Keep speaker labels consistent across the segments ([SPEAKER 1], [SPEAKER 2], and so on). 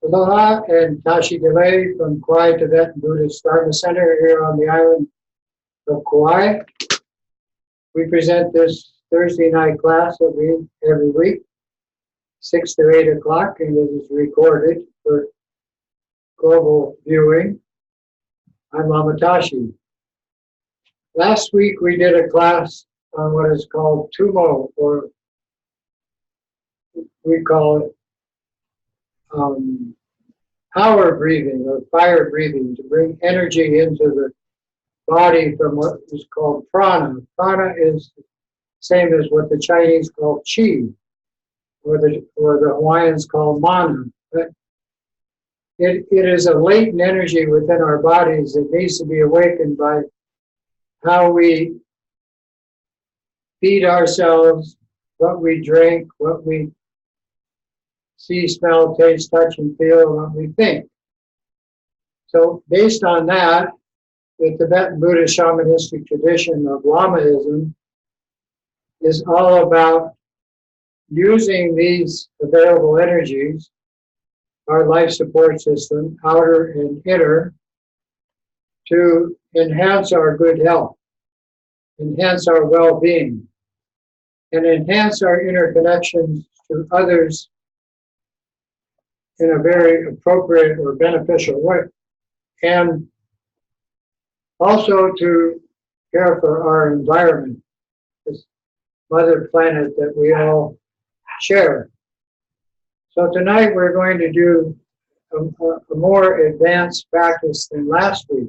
[SPEAKER 1] Aloha and Tashi Delay from Kauai Tibetan Buddhist Dharma Center here on the island of Kauai. We present this Thursday night class every week, 6 to 8 o'clock, and it is recorded for global viewing. I'm Lama Tashi. Last week we did a class on what is called Tumo, or we call it power breathing or fire breathing, to bring energy into the body from what is called prana. Prana is the same as what the Chinese call chi, or the Hawaiians call mana. But it is a latent energy within our bodies that needs to be awakened by how we feed ourselves, what we drink, what we see, smell, taste, touch, and feel, and what we think. So based on that, the Tibetan Buddhist shamanistic tradition of Lamaism is all about using these available energies, our life support system, outer and inner, to enhance our good health, enhance our well-being, and enhance our interconnections to others in a very appropriate or beneficial way, and also to care for our environment, this mother planet that we all share. So tonight we're going to do a more advanced practice than last week.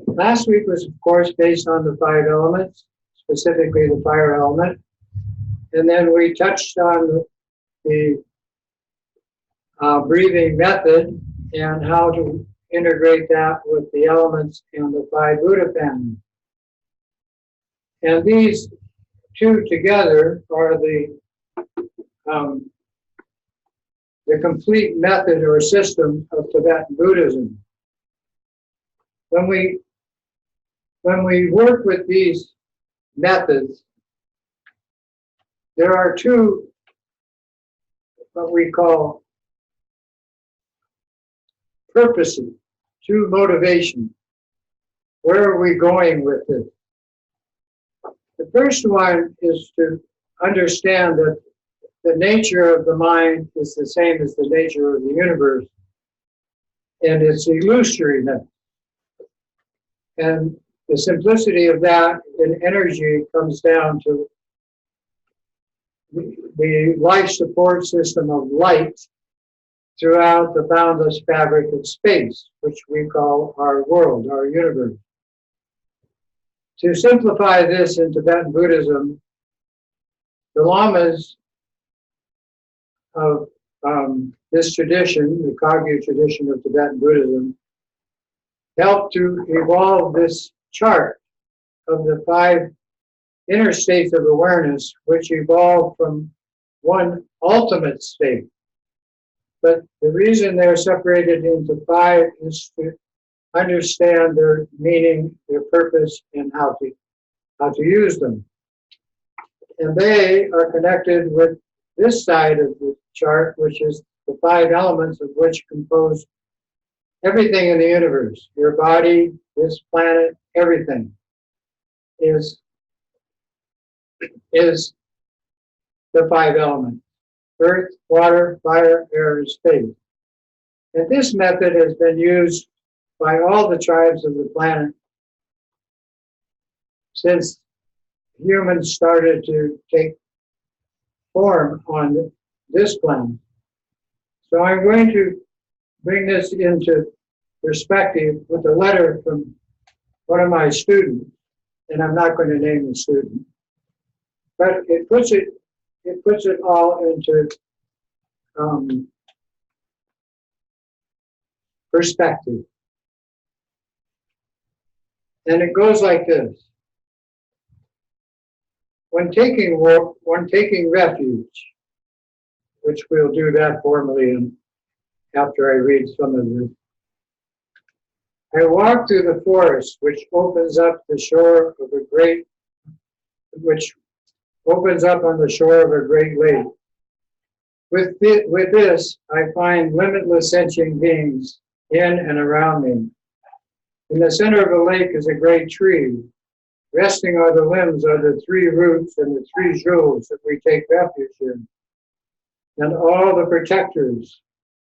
[SPEAKER 1] Last week was, of course, based on the 5 elements, specifically the fire element, and then we touched on the breathing method and how to integrate that with the elements and the 5 Buddha families. And these two together are the complete method or system of Tibetan Buddhism. When we work with these methods, there are 2 what we call purposes, 2 motivations. Where are we going with this? The first one is to understand that the nature of the mind is the same as the nature of the universe, and it's illusoriness. And the simplicity of that in energy comes down to the life support system of light throughout the boundless fabric of space, which we call our world, our universe. To simplify this in Tibetan Buddhism, the lamas of this tradition, the Kagyu tradition of Tibetan Buddhism, helped to evolve this chart of the 5 inner states of awareness, which evolved from one ultimate state. But the reason they're separated into 5 is to understand their meaning, their purpose, and how to use them. And they are connected with this side of the chart, which is the 5 elements of which compose everything in the universe. Your body, this planet, everything is the 5 elements: earth, water, fire, air, and space. And this method has been used by all the tribes of the planet since humans started to take form on this planet. So I'm going to bring this into perspective with a letter from one of my students, and I'm not going to name the student, but it puts it all into perspective. And it goes like this. When taking refuge, which we'll do that formally after I read some of this, I walk through the forest, which opens up on the shore of a great lake. With this, I find limitless sentient beings in and around me. In the center of the lake is a great tree. Resting on the limbs are the three roots and the three jewels that we take refuge in, and all the protectors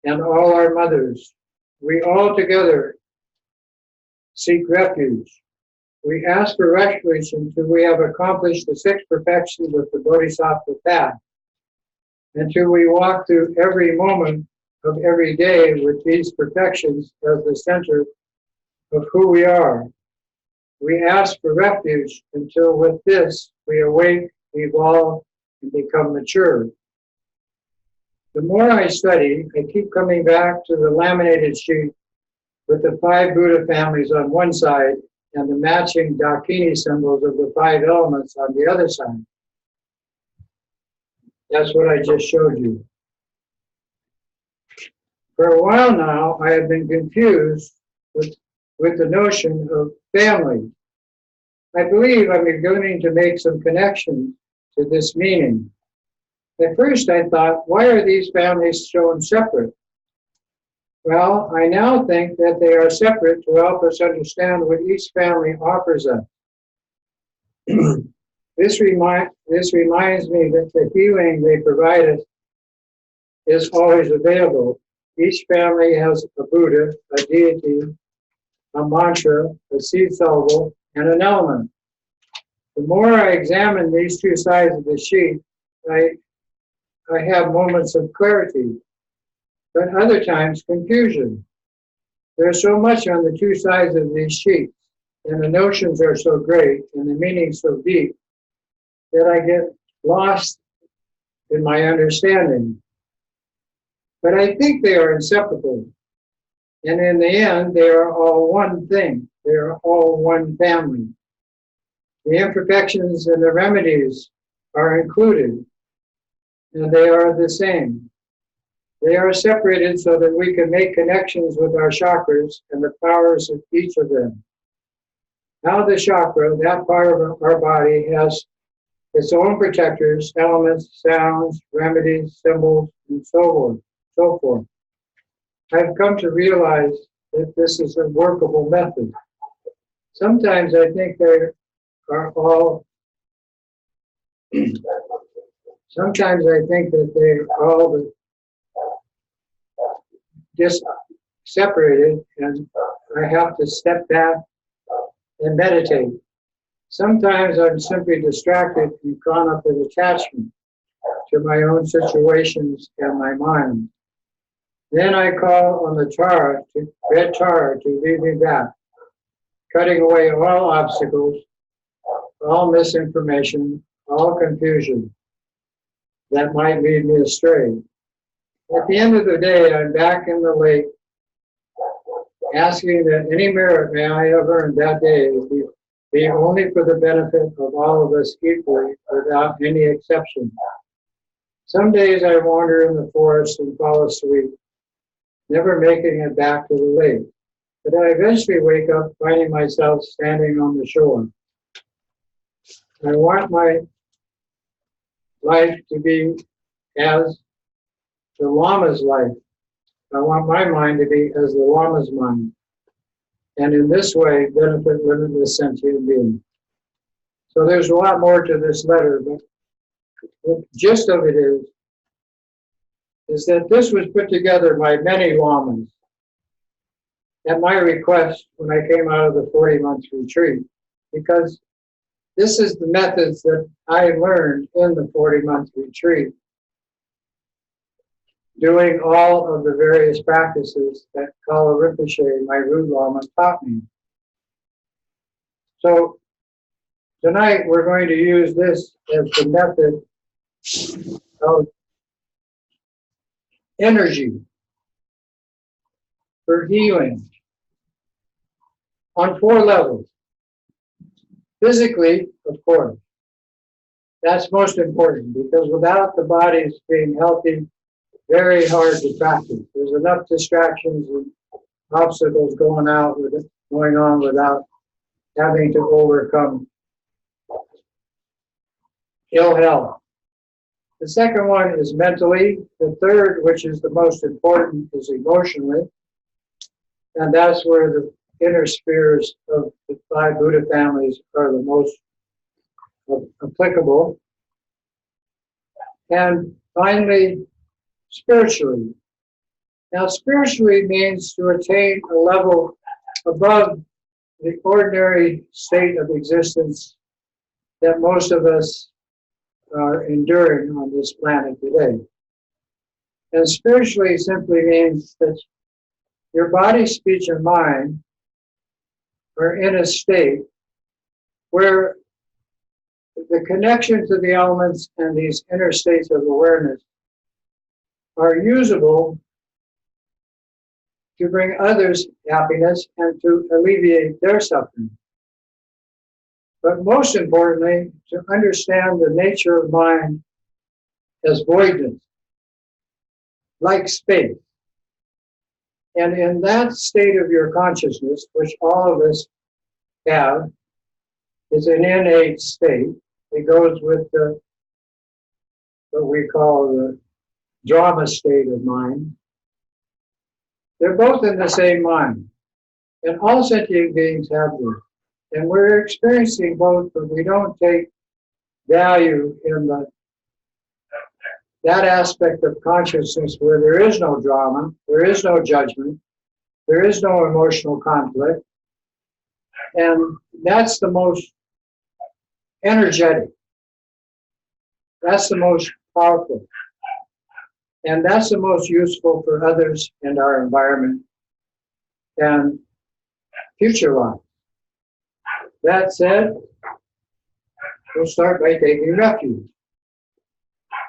[SPEAKER 1] and all our mothers. We all together seek refuge. We ask for refuge until we have accomplished the 6 perfections of the Bodhisattva path, until we walk through every moment of every day with these perfections as the center of who we are. We ask for refuge until with this we awake, evolve, and become mature. The more I study, I keep coming back to the laminated sheet with the 5 Buddha families on one side and the matching Dakini symbols of the 5 elements on the other side. That's what I just showed you. For a while now, I have been confused with the notion of family. I believe I'm beginning to make some connections to this meaning. At first I thought, why are these families shown separate? Well, I now think that they are separate to help us understand what each family offers us. This reminds me that the healing they provide us is always available. Each family has a Buddha, a deity, a mantra, a seed syllable, and an element. The more I examine these 2 sides of the sheet, I have moments of clarity, but other times confusion. There's so much on the 2 sides of these sheets, and the notions are so great, and the meaning so deep, that I get lost in my understanding. But I think they are inseparable. And in the end, they are all one thing. They are all one family. The imperfections and the remedies are included, and they are the same. They are separated so that we can make connections with our chakras and the powers of each of them. Now the chakra, that part of our body, has its own protectors, elements, sounds, remedies, symbols, and so forth. I've come to realize that this is a workable method. Sometimes I think they are all, sometimes I think that they are all just separated, and I have to step back and meditate. Sometimes I'm simply distracted and caught up in attachment to my own situations and my mind. Then I call on the red Tara to lead me back, cutting away all obstacles, all misinformation, all confusion that might lead me astray. At the end of the day, I'm back in the lake, asking that any merit may I have earned that day be only for the benefit of all of us equally, without any exception. Some days I wander in the forest and fall asleep, never making it back to the lake. But I eventually wake up finding myself standing on the shore. I want my life to be as the Lama's life. I want my mind to be as the Lama's mind, and in this way benefit limitless sentient beings. So there's a lot more to this letter, but the gist of it is that this was put together by many Lamas at my request when I came out of the 40-month retreat, because this is the methods that I learned in the 40-month retreat, doing all of the various practices that Kala Rinpoche, my root Lama, taught me. So tonight we're going to use this as the method of energy for healing on 4 levels. Physically, of course, that's most important, because without the bodies being healthy, very hard to practice. There's enough distractions and obstacles going on without having to overcome ill health. The second one is mentally. The third, which is the most important, is emotionally. And that's where the inner spheres of the 5 Buddha families are the most applicable. And finally, spiritually. Now, spiritually means to attain a level above the ordinary state of existence that most of us are enduring on this planet today. And spiritually simply means that your body, speech, and mind are in a state where the connection to the elements and these inner states of awareness are usable to bring others happiness and to alleviate their suffering. But most importantly, to understand the nature of mind as voidness, like space. And in that state of your consciousness, which all of us have, is an innate state. It goes with the what we call the drama state of mind. They're both in the same mind. And all sentient beings have this. And we're experiencing both, but we don't take value in that aspect of consciousness where there is no drama, there is no judgment, there is no emotional conflict. And that's the most energetic. That's the most powerful. And that's the most useful for others and our environment and future life. That said, we'll start by taking refuge.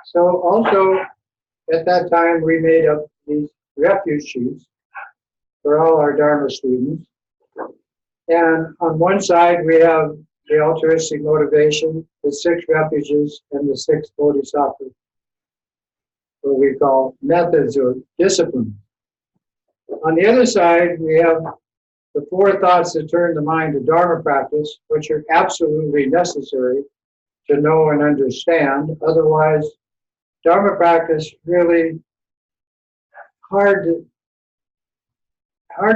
[SPEAKER 1] So also, at that time, we made up these refuge sheets for all our Dharma students. And on one side, we have the altruistic motivation, the 6 refuges, and the 6 bodhisattvas, what we call methods or discipline. On the other side, we have the 4 thoughts that turn the mind to Dharma practice, which are absolutely necessary to know and understand. Otherwise, Dharma practice really hard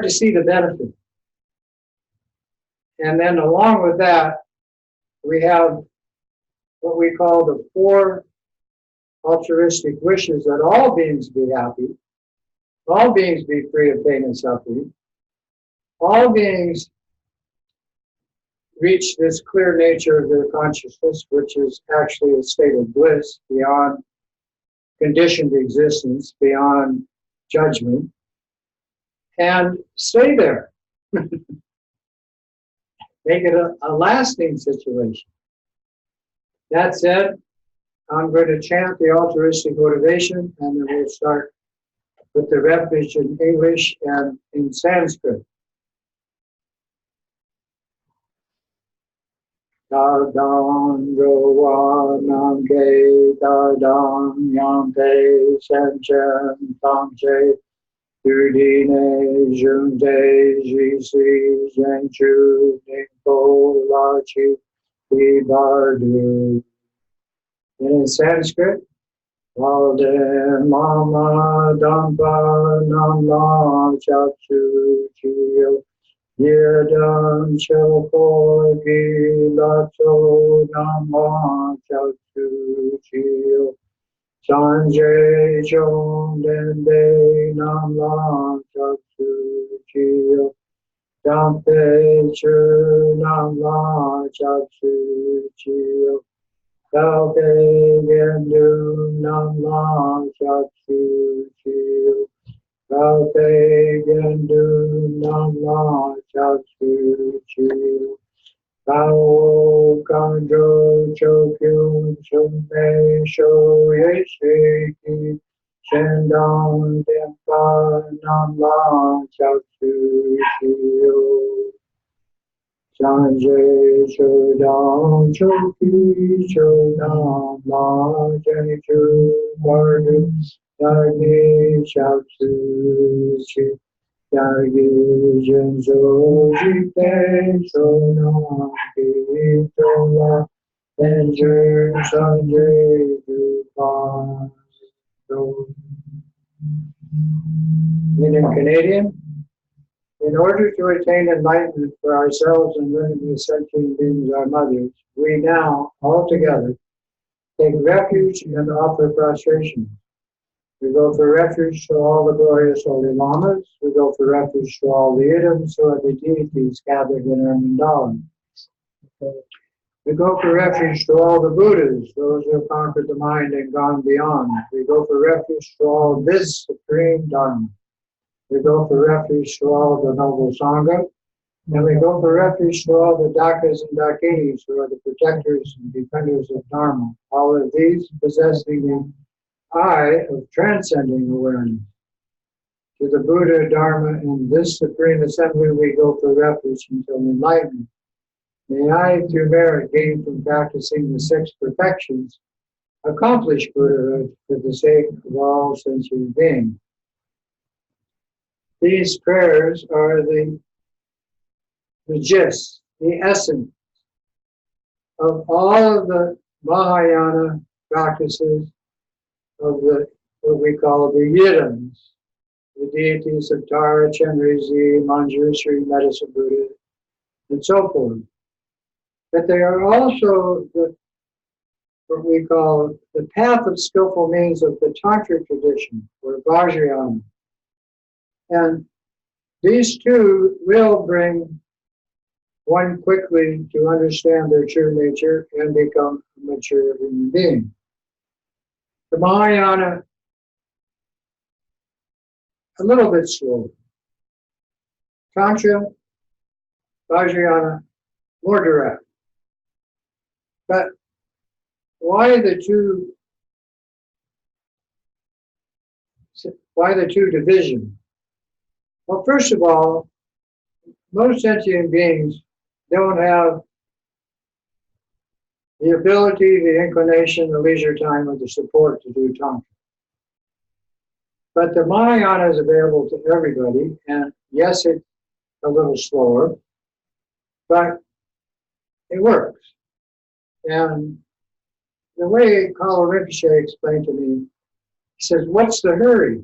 [SPEAKER 1] to see the benefit. And then along with that, we have what we call the 4 altruistic wishes that all beings be happy, all beings be free of pain and suffering, all beings reach this clear nature of their consciousness, which is actually a state of bliss beyond conditioned existence, beyond judgment, and stay there. Make it a lasting situation. That said, I'm going to chant the altruistic motivation, and then we'll start with the refuge in English and in Sanskrit. Dadam Rowanamke Dadam Yampe Senchen Tamche Udine Junde Jisi Zenchu Nimpo Lachi Ibardu. In Sanskrit, Valde Mama Dampa Namla Chachu Chiyo Yedam Chokogi Lato Nama Chachu Chiyo Sanjay Chon Dende Namla Chachu Chiyo Dampe Chu Namla Chachu Chiyo Kauke Gendu Namla Chachu Chiyo Kauke Gendu Namla Chachu Chiyo Kau Kandro Chokyu Chume Sho Yeshiki Shendong Dempa Namla Chachu Chiyo Sanjay Chodam Choki Chodam La Janichu Vardu Yagi Chachu Chi Yagi Jenzo Jite Chodam Ki Chola Enjur Sanjay Dupa in Canadian. In order to attain enlightenment for ourselves and limited sentient beings, our mothers, we now, all together, take refuge and offer prostration. We go for refuge to all the glorious holy lamas. We go for refuge to all the idams who are the deities gathered in our mandala. We go for refuge to all the Buddhas, those who have conquered the mind and gone beyond. We go for refuge to all this supreme Dharma. We go for refuge to all the noble Sangha. And we go for refuge to all the Dakas and Dakinis, who are the protectors and defenders of Dharma. All of these possessing the eye of transcending awareness. To the Buddha, Dharma, and this supreme assembly we go for refuge until enlightenment. May I, through merit gained from practicing the 6 perfections, accomplish Buddhahood for the sake of all sentient beings. These prayers are the gist, the essence of all of the Mahayana practices of the what we call the Yidams, the deities of Tara, Chenrezig, Manjushri, Medicine Buddha, and so forth. But they are also what we call the path of skillful means of the Tantric tradition, or Vajrayana. And these two will bring one quickly to understand their true nature and become a mature human being. The Mahayana, a little bit slower. Tantra, Vajrayana, more direct. But why the two divisions? Well, first of all, most sentient beings don't have the ability, the inclination, the leisure time, or the support to do Tantra. But the Mahayana is available to everybody, and yes, it's a little slower, but it works. And the way Kala Rinpoche explained to me, he says, what's the hurry?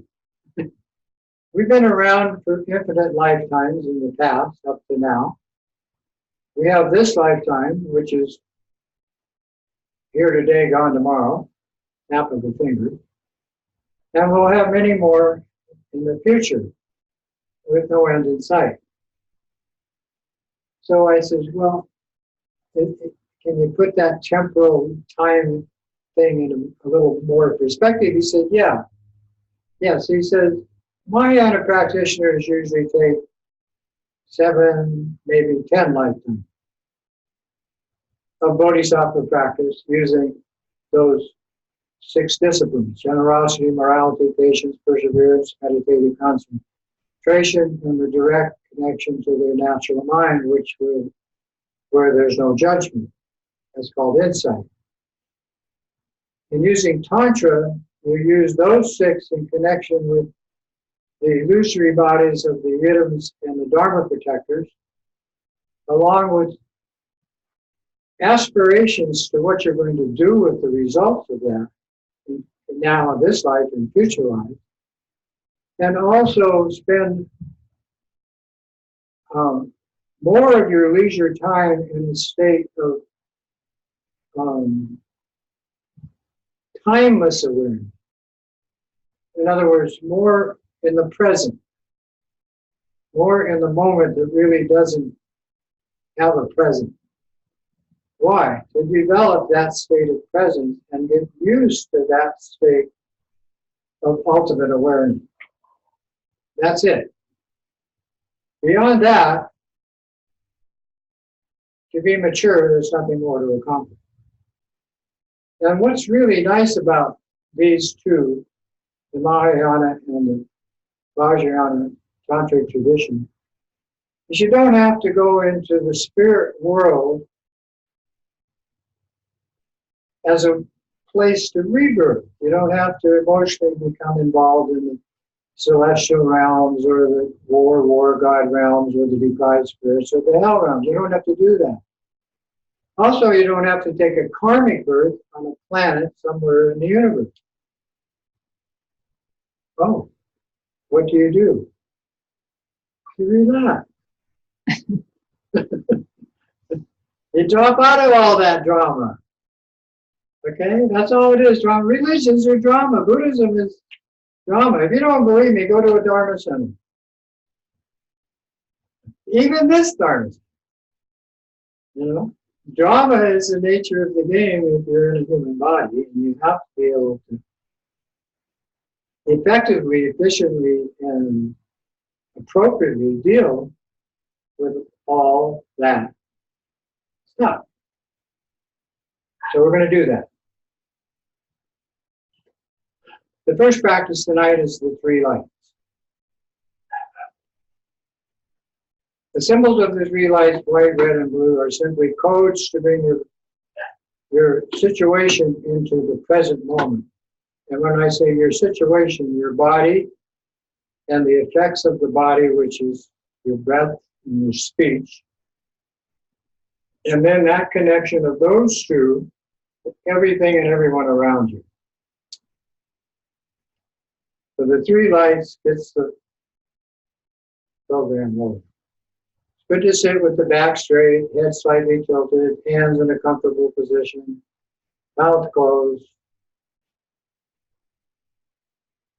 [SPEAKER 1] We've been around for infinite lifetimes in the past, up to now. We have this lifetime, which is here today, gone tomorrow, snap of the finger. And we'll have many more in the future with no end in sight. So I said, well, can you put that temporal time thing in a little more perspective? He said, yeah. Yes, he says, Mahayana practitioners usually take 7, maybe 10 lifetimes of bodhisattva practice using those 6 disciplines: generosity, morality, patience, perseverance, meditative concentration, and the direct connection to their natural mind, where there's no judgment. That's called insight. In using Tantra, you use those 6 in connection with the illusory bodies of the Yidams and the Dharma protectors, along with aspirations to what you're going to do with the results of that, now in this life and future life, and also spend more of your leisure time in a state of timeless awareness. In other words, more in the present, more in the moment that really doesn't have a present. Why? To develop that state of presence and get used to that state of ultimate awareness. That's it. Beyond that, to be mature, there's nothing more to accomplish. And what's really nice about these two, the Mahayana and the Vajrayana Tantric tradition, is you don't have to go into the spirit world as a place to rebirth. You don't have to emotionally become involved in the celestial realms or the war god realms or the defied spirits or the hell realms. You don't have to do that. Also, you don't have to take a karmic birth on a planet somewhere in the universe. Oh, what do? You relax. You drop out of all that drama. Okay, that's all it is. Drama. Religions are drama. Buddhism is drama. If you don't believe me, go to a Dharma center. Even this Dharma center. You know, drama is the nature of the game if you're in a human body, and you have to be able to effectively, efficiently, and appropriately deal with all that stuff. So we're going to do that. The first practice tonight is the three lights. The symbols of the three lights, white, red, and blue, are simply codes to bring your situation into the present moment. And when I say your situation, your body and the effects of the body, which is your breath and your speech. And then that connection of those two, everything and everyone around you. So the three lights gets the program rolling. It's good to sit with the back straight, head slightly tilted, hands in a comfortable position, mouth closed,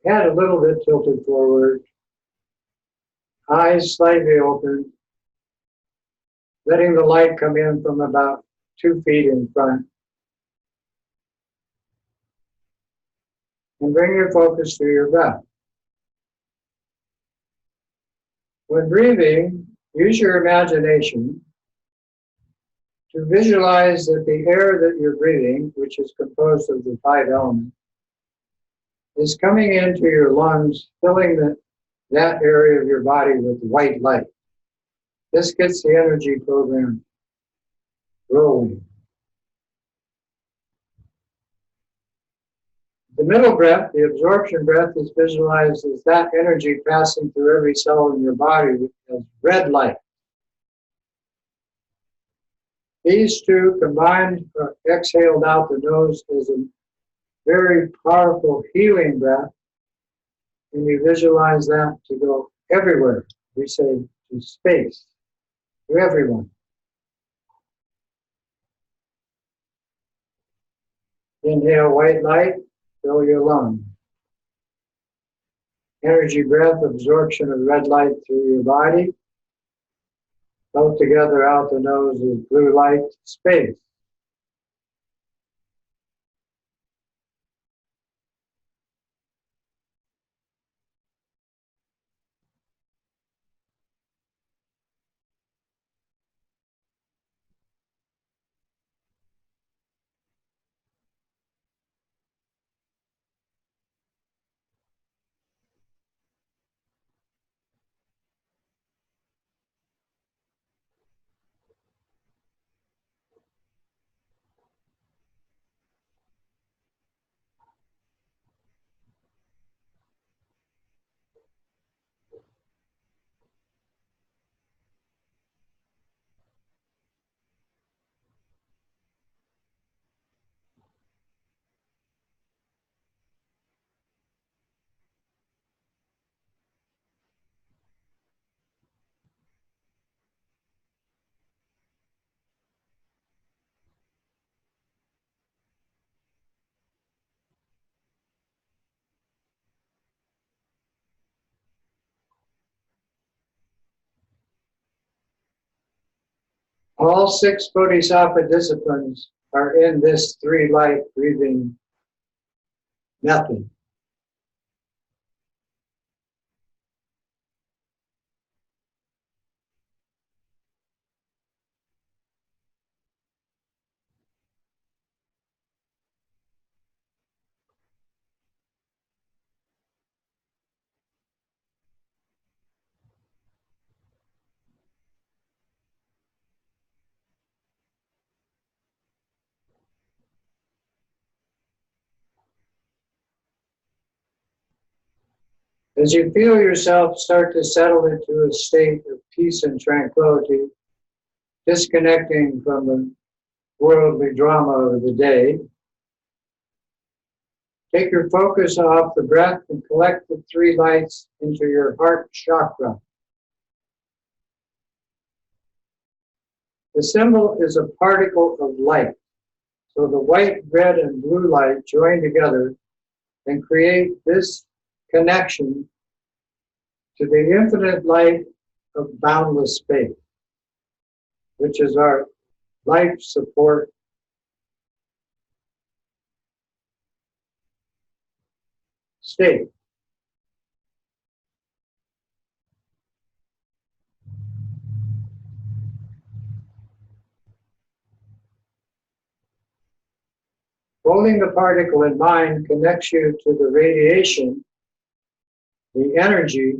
[SPEAKER 1] head a little bit tilted forward, eyes slightly open, letting the light come in from about 2 feet in front. And bring your focus to your breath. When breathing, use your imagination to visualize that the air that you're breathing, which is composed of the 5 elements, is coming into your lungs, filling that area of your body with white light. This gets the energy program rolling. The middle breath, the absorption breath, is visualized as that energy passing through every cell in your body as red light. These two combined are exhaled out the nose as a very powerful healing breath. And you visualize that to go everywhere. We say to space, to everyone. Inhale white light, fill your lungs. Energy breath, absorption of red light through your body. Both together out the nose is blue light, space. All 6 Bodhisattva disciplines are in this 3 light breathing method. As you feel yourself start to settle into a state of peace and tranquility, disconnecting from the worldly drama of the day, take your focus off the breath and collect the 3 lights into your heart chakra. The symbol is a particle of light. So the white, red, and blue light join together and create this connection to the infinite light of boundless space, which is our life support state. Holding the particle in mind connects you to the radiation, the energy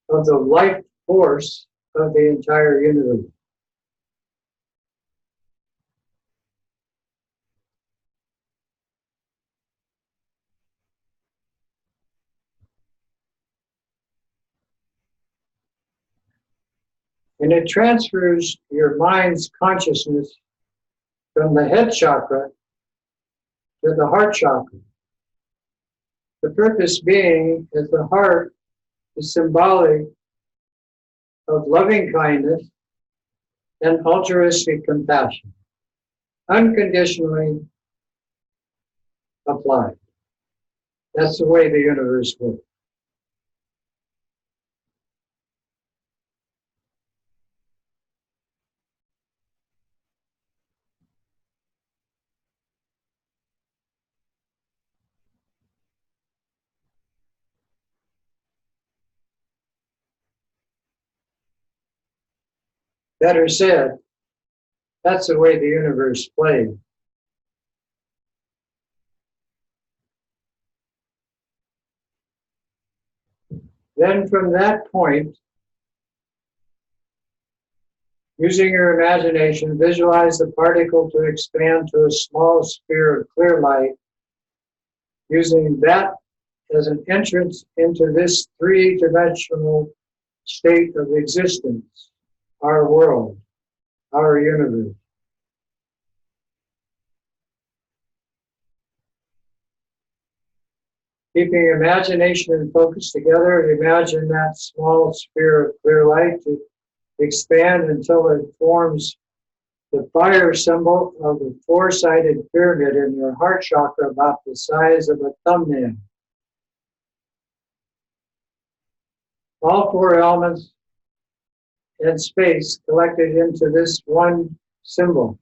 [SPEAKER 1] of the life force of the entire universe. And it transfers your mind's consciousness from the head chakra to the heart chakra. The purpose being is the heart is symbolic of loving kindness and altruistic compassion, unconditionally applied. That's the way the universe works. Better said, that's the way the universe plays. Then from that point, using your imagination, visualize the particle to expand to a small sphere of clear light, using that as an entrance into this three-dimensional state of existence, our world, our universe. Keeping imagination and focus together, imagine that small sphere of clear light to expand until it forms the fire symbol of the four-sided pyramid in your heart chakra about the size of a thumbnail. All four elements and space collected into this one symbol.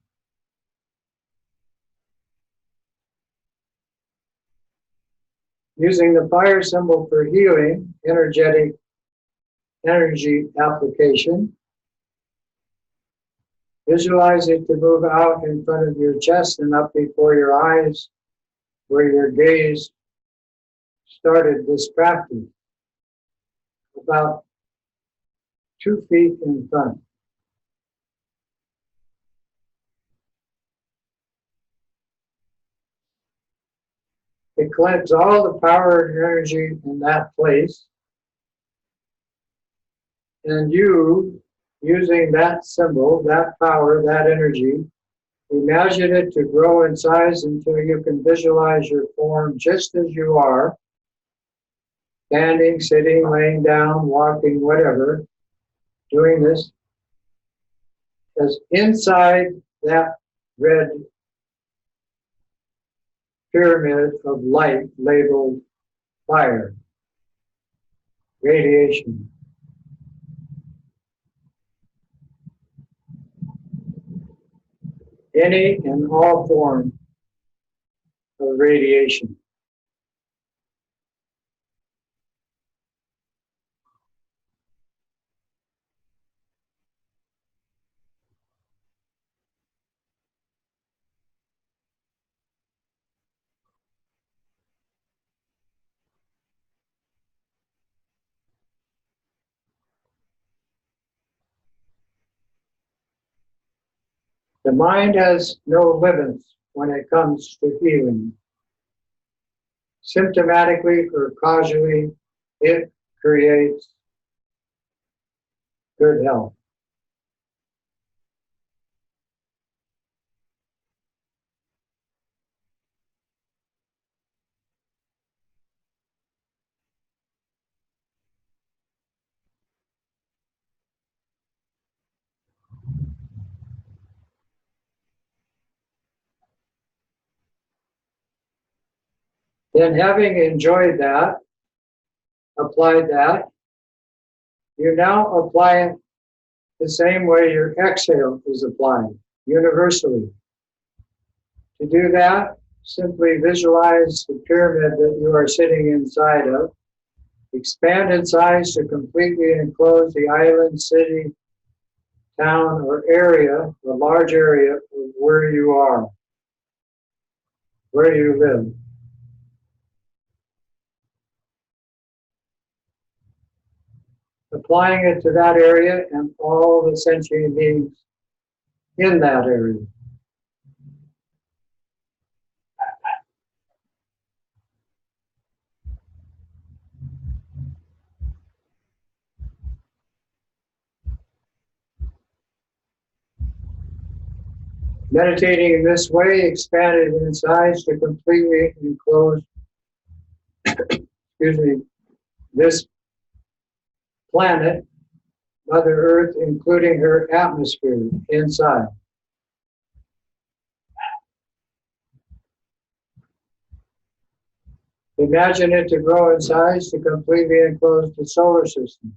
[SPEAKER 1] Using the fire symbol for healing, energy application, visualize it to move out in front of your chest and up before your eyes, where your gaze started this practice, about 2 feet in front. It collects all the power and energy in that place, and you, using that symbol, that power, that energy, imagine it to grow in size until you can visualize your form just as you are, standing, sitting, laying down, walking, whatever, doing this, as inside that red pyramid of light labeled fire, radiation. Any and all form of radiation. The mind has no limits when it comes to healing. Symptomatically or causally, it creates good health. Then having enjoyed that, applied that, you now apply it the same way your exhale is applied, universally. To do that, simply visualize the pyramid that you are sitting inside of. Expand in size to completely enclose the island, city, town, or area, a large area of where you are, where you live. Applying it to that area and all the sentient beings in that area. Meditating in this way, expanded in size to completely enclose, this planet, Mother Earth, including her atmosphere inside. Imagine it to grow in size to completely enclose the solar system.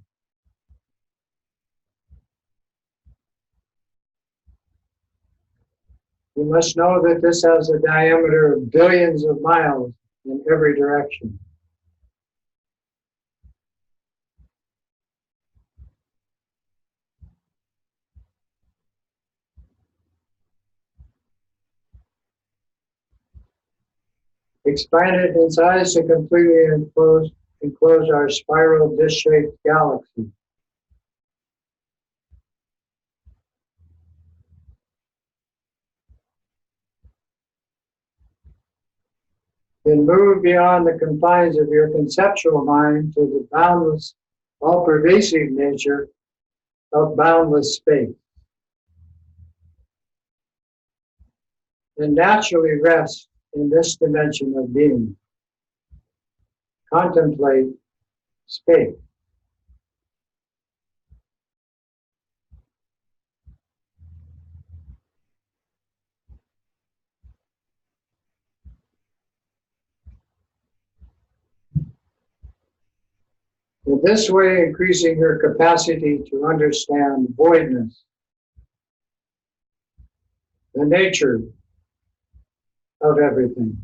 [SPEAKER 1] You must know that this has a diameter of billions of miles in every direction. Expanded in size to completely enclose our spiral disc-shaped galaxy. Then move beyond the confines of your conceptual mind to the boundless, all-pervasive nature of boundless space. And naturally rest in this dimension of being. Contemplate space. In this way, increasing your capacity to understand voidness, the nature of everything.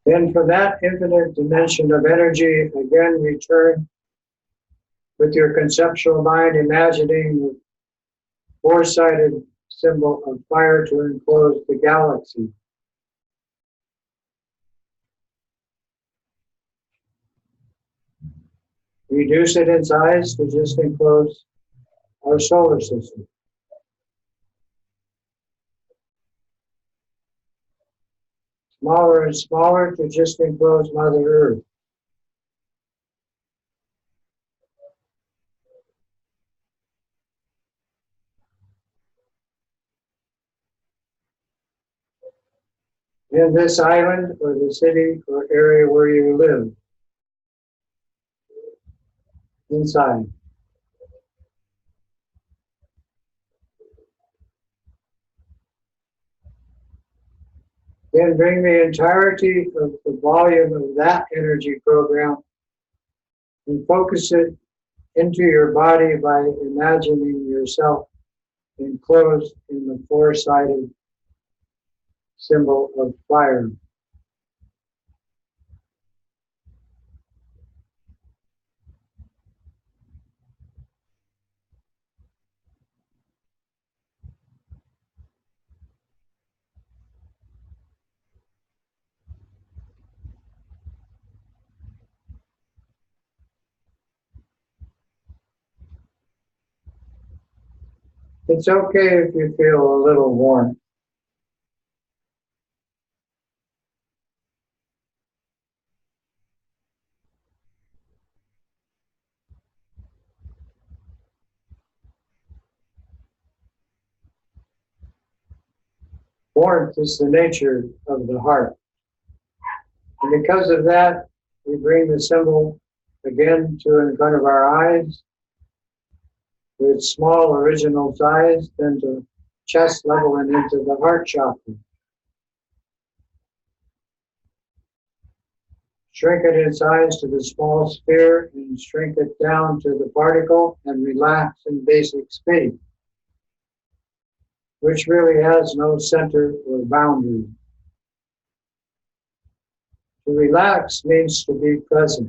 [SPEAKER 1] Then from that infinite dimension of energy, again return with your conceptual mind, imagining the four-sided symbol of fire to enclose the galaxy. Reduce it in size to just enclose our solar system. Smaller and smaller to just enclose Mother Earth. In this island or the city or area where you live. Inside. Then bring the entirety of the volume of that energy program and focus it into your body by imagining yourself enclosed in the four-sided symbol of fire. It's okay if you feel a little warmth. Warmth is the nature of the heart. And because of that, we bring the symbol again to in front of our eyes with small original size, then to chest level and into the heart chakra. Shrink it in size to the small sphere and shrink it down to the particle and relax in basic speed, which really has no center or boundary. To relax means to be present.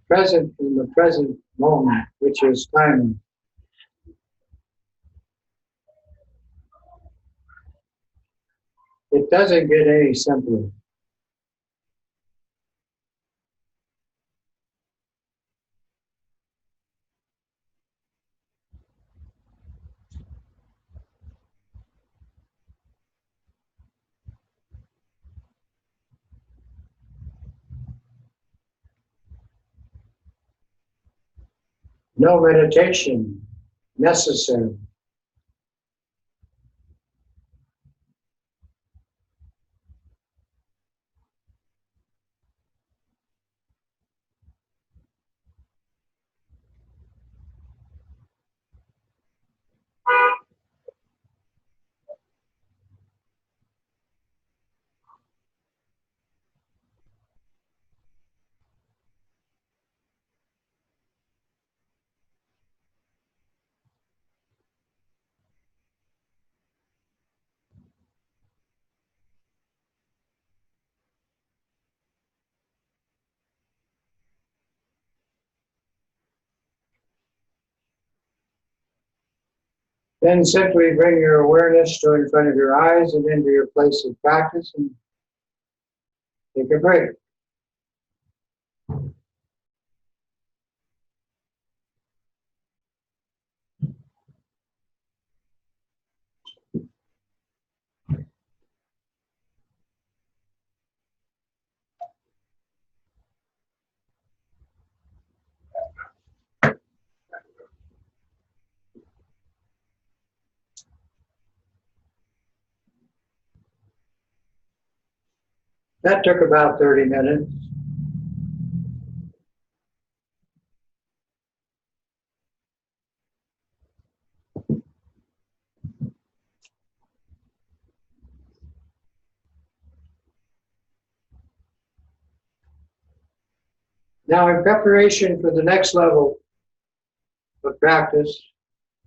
[SPEAKER 1] Present in the present moment, which is time. It doesn't get any simpler. No meditation necessary. Then simply bring your awareness to in front of your eyes and into your place of practice and take a break. That took about 30 minutes. Now, in preparation for the next level of practice,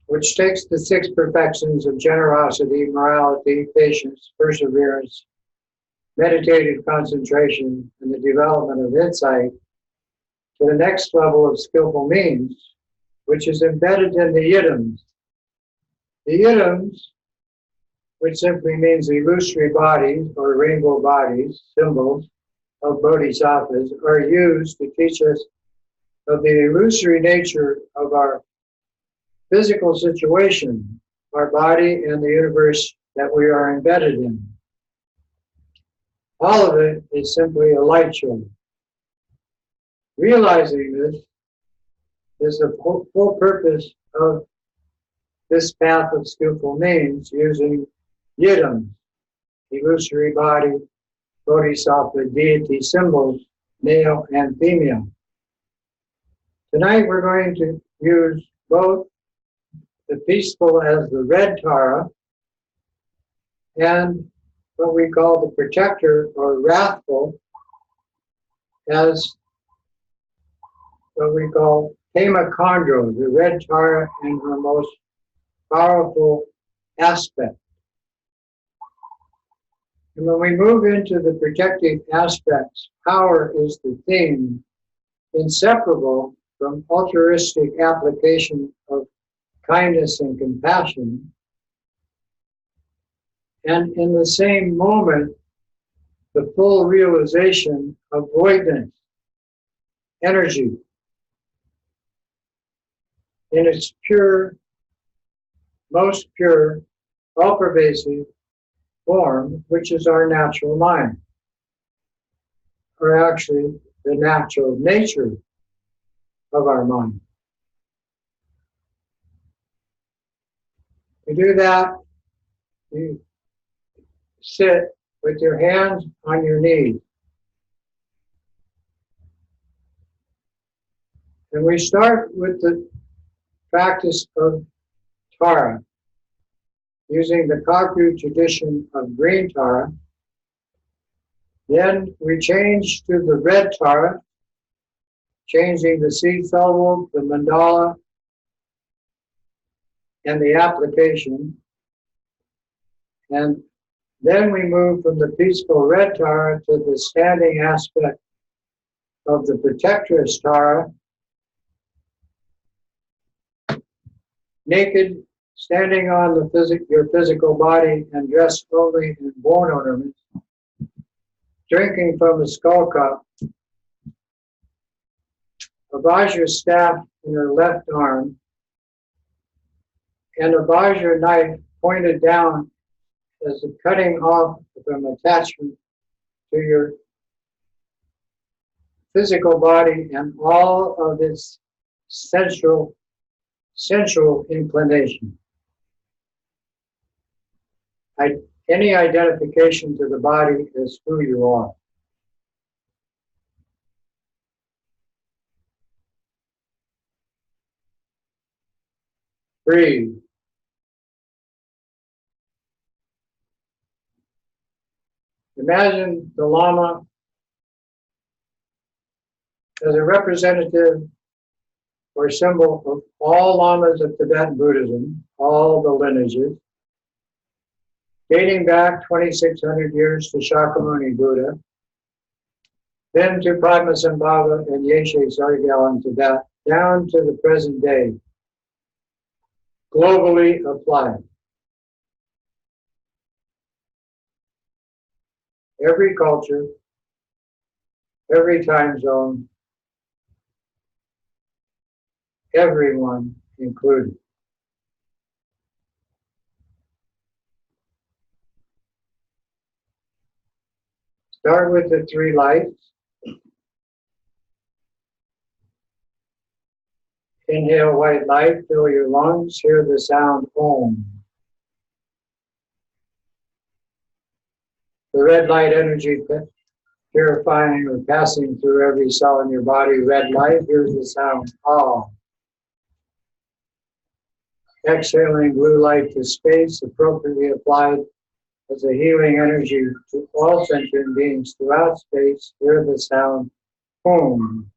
[SPEAKER 1] which takes the 6 perfections of generosity, morality, patience, perseverance, meditative concentration, and the development of insight, to the next level of skillful means, which is embedded in the yidams. The yidams, which simply means illusory bodies or rainbow bodies, symbols of bodhisattvas, are used to teach us of the illusory nature of our physical situation, our body, and the universe that we are embedded in. All of it is simply a light show. Realizing this is the full purpose of this path of skillful means, using yidams, illusory body, bodhisattva, deity symbols, male and female. Tonight we're going to use both the peaceful as the red Tara and what we call the protector or wrathful as what we call Pema Kandro, the red Tara in her most powerful aspect. And when we move into the protective aspects, power is the theme, inseparable from altruistic application of kindness and compassion. And in the same moment, the full realization of voidness, energy, in its pure, most pure, all-pervasive form, which is our natural mind, or actually the natural nature of our mind. You do that, you sit with your hands on your knees. And we start with the practice of Tara, using the Kagyu tradition of green Tara. Then we change to the red Tara, changing the seed soluble, the mandala, and the application. And then we move from the peaceful red Tara to the standing aspect of the protectress Tara, naked, standing on the your physical body and dressed only in bone ornaments, drinking from a skull cup, a Vajra staff in her left arm, and a Vajra knife pointed down as a cutting off from attachment to your physical body and all of its sensual inclination. Any identification to the body is who you are. Breathe. Imagine the Lama as a representative or symbol of all Lamas of Tibetan Buddhism, all the lineages, dating back 2,600 years to Shakyamuni Buddha, then to Padmasambhava and Yeshe Sargal in Tibet, down to the present day, globally applied. Every culture, every time zone, everyone included. Start with the three lights. Inhale white light, fill your lungs, hear the sound Om. The red light energy purifying or passing through every cell in your body, red light, hear the sound Ah. Exhaling blue light to space, appropriately applied as a healing energy to all sentient beings throughout space, hear the sound Om.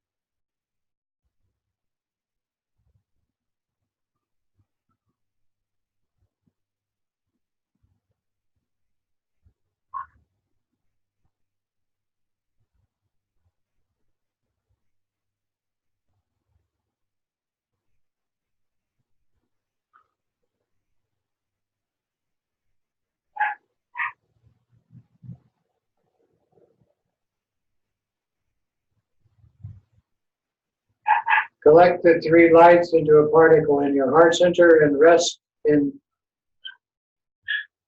[SPEAKER 1] Collect the three lights into a particle in your heart center and rest in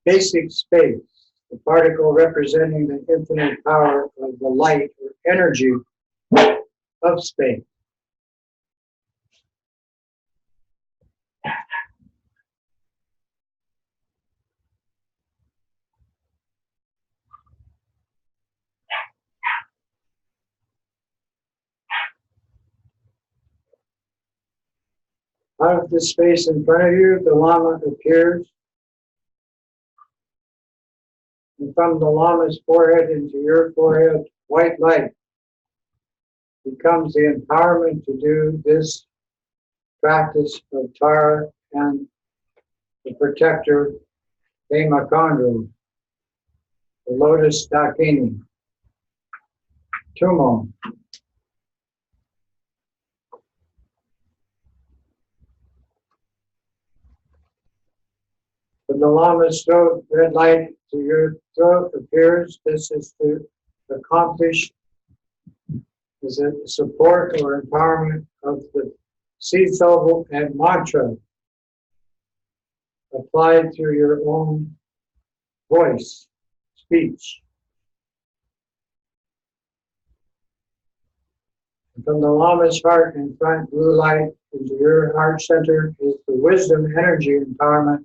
[SPEAKER 1] basic space, the particle representing the infinite power of the light or energy of space. Out of the space in front of you, the Lama appears. And from the Lama's forehead into your forehead, white light becomes the empowerment to do this practice of Tara and the protector, Pema Kandro, the lotus Dakini, Tumo. When the Lama's throat, red light to your throat appears, this is to accomplish is a support or empowerment of the seed soluble and mantra applied through your own voice, speech. And from the Lama's heart in front, blue light into your heart center is the wisdom energy empowerment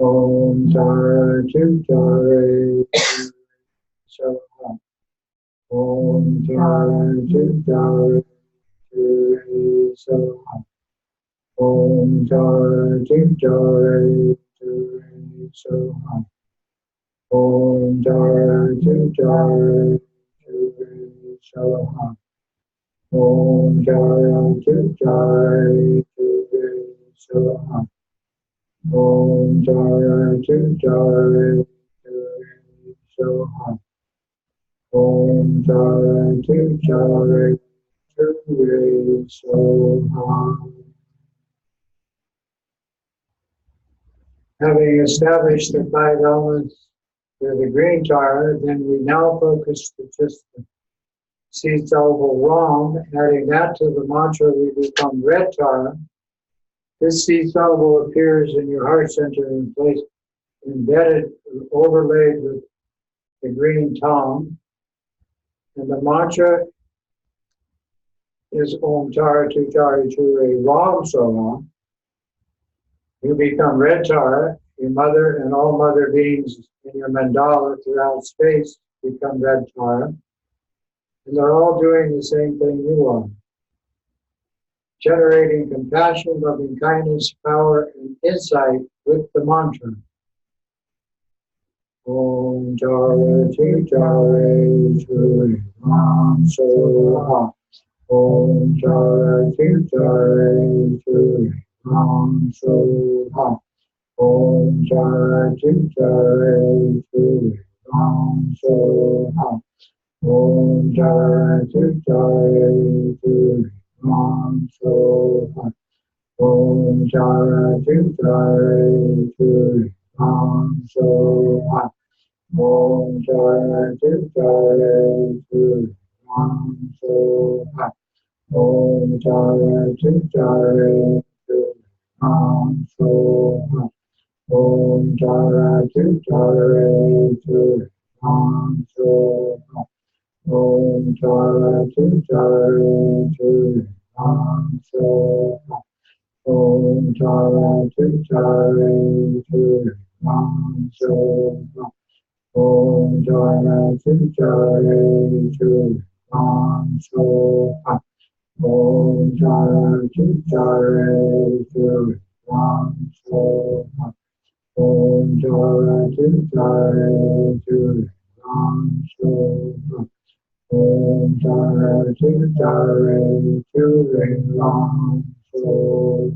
[SPEAKER 1] Om Tar Chum Tare So Om Tar Chum Tare So Om Tar Chum Tare So Om Jar Ju Jar Ju Soha. Om Jar Ju Jar Ju Soha. Om Jar Ju Jar Ju Soha. Om Jar Ju Jar Ju Soha. Having established the five elements with the green tar, then we now focus to just the seed soluble Ram. Adding that to the mantra, we become red tar. This seed soluble appears in your heart center in place, embedded, overlaid with the green tong. And the mantra is Om Tar Tu Tari Chure Ram Soha. You become red tar. Your mother and all mother beings in your mandala throughout space become red tar. And they're all doing the same thing you are. Generating compassion, loving kindness, power, and insight with the mantra. Om Jare Chi Jare Chure Ram Soha. Om Jare Chi Jare Chure Ram Soha. Om Jare Chi Jare Chure Ram Soha. Om Jare Chi Jare Chure Ram Soha. Om Jare Chi Jare Chure Ram Soha. Om Jare Chi Jare Chure Ram Soha. Om Jare Chi Jare Chure Ram Soha. Om Jare Chi Jare Chure Ram Soha. Om Jare Chi Jare Chure Ram Soha. Om Jare Chi Jare Chure Ram Soha. Om Jare Chi Jare Chure Ram Soha. Om Jare Chi Jare Chure Ram Soha. Om Jare Chi Jare Chure Ram Soha. Om Jare Chi Jare Chure Ram Soha.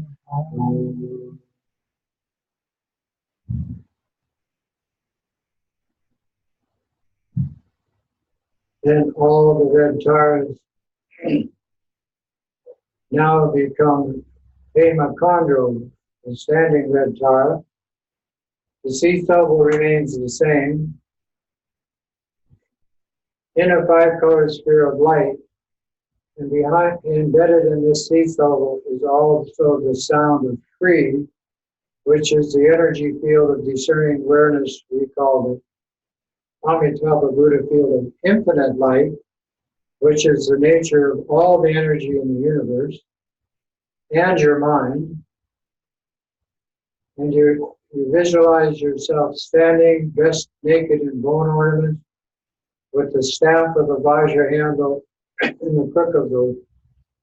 [SPEAKER 1] Then all the red tars now become Pema Kandro, the standing red tar. The seed level remains the same. In a five-color sphere of light, and behind, embedded in this seed level is also the sound of Kree, which is the energy field of discerning awareness we call the Amitabha Buddha field of infinite light, which is the nature of all the energy in the universe, and your mind. And you visualize yourself standing, dressed naked in bone ornaments, with the staff of a Vajra handle in the crook of the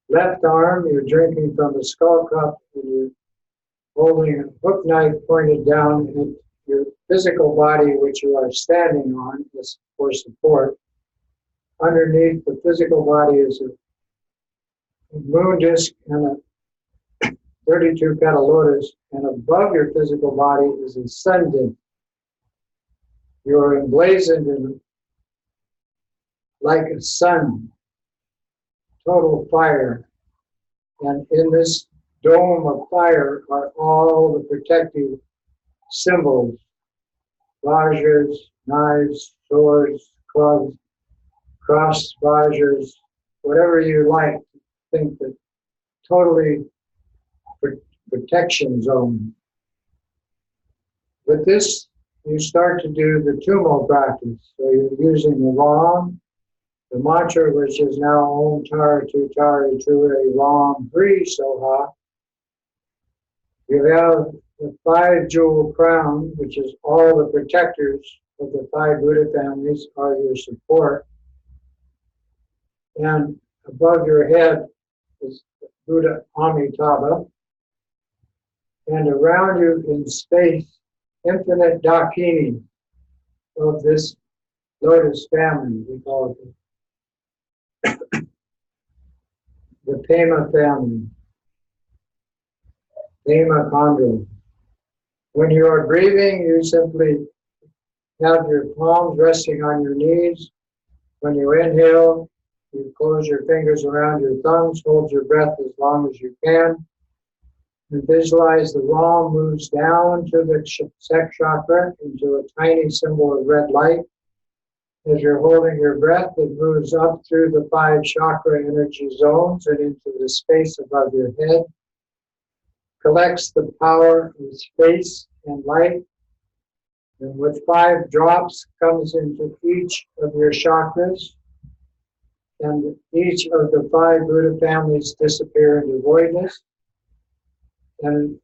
[SPEAKER 1] left arm. You're drinking from a skull cup, and you're holding a hook knife pointed down at your physical body, which you are standing on for support. Underneath the physical body is a moon disk and a 32 petal lotus, and above your physical body is a sun disk. You are emblazoned in like a sun, total fire. And in this dome of fire are all the protective symbols, vajras, knives, swords, clubs, cross vajras, whatever you like. Think that totally protection zone. With this, you start to do the Tumo practice. So you're using the Ram, the mantra, which is now Om Tar Tu Tari Chure Ram Hri Soha. You have the 5-jewel crown, which is all the protectors of the 5 Buddha families are your support. And above your head is Buddha Amitabha. And around you in space, infinite Dakini, of this lotus family. We call it the Pema family, Pema Kandro. When you are breathing, you simply have your palms resting on your knees. When you inhale, you close your fingers around your thumbs, hold your breath as long as you can, and visualize the Ram moves down to the sex chakra into a tiny symbol of red light. As you're holding your breath, it moves up through the 5 chakra energy zones and into the space above your head, collects the power of space and light, and with 5 drops comes into each of your chakras, and each of the 5 Buddha families disappear into voidness. And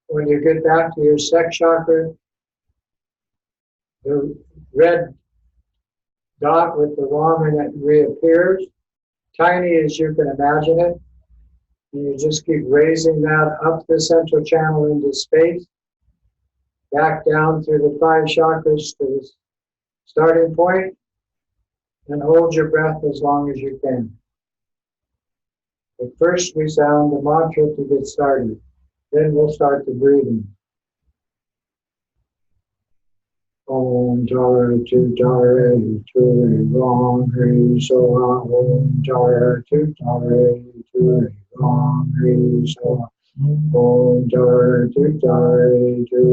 [SPEAKER 1] when you get back to your sex chakra, the red dot with the Ram in it reappears, tiny as you can imagine it, and you just keep raising that up the central channel into space, back down through the 5 chakras to the starting point, and hold your breath as long as you can. But first we sound the mantra to get started. Then we'll start the breathing. Om Jara Tu Jara Tu Ram Hri Soha. Om Jara Tu Jara Tu Ram Hri Soha. Om Jara Tu Jara Tu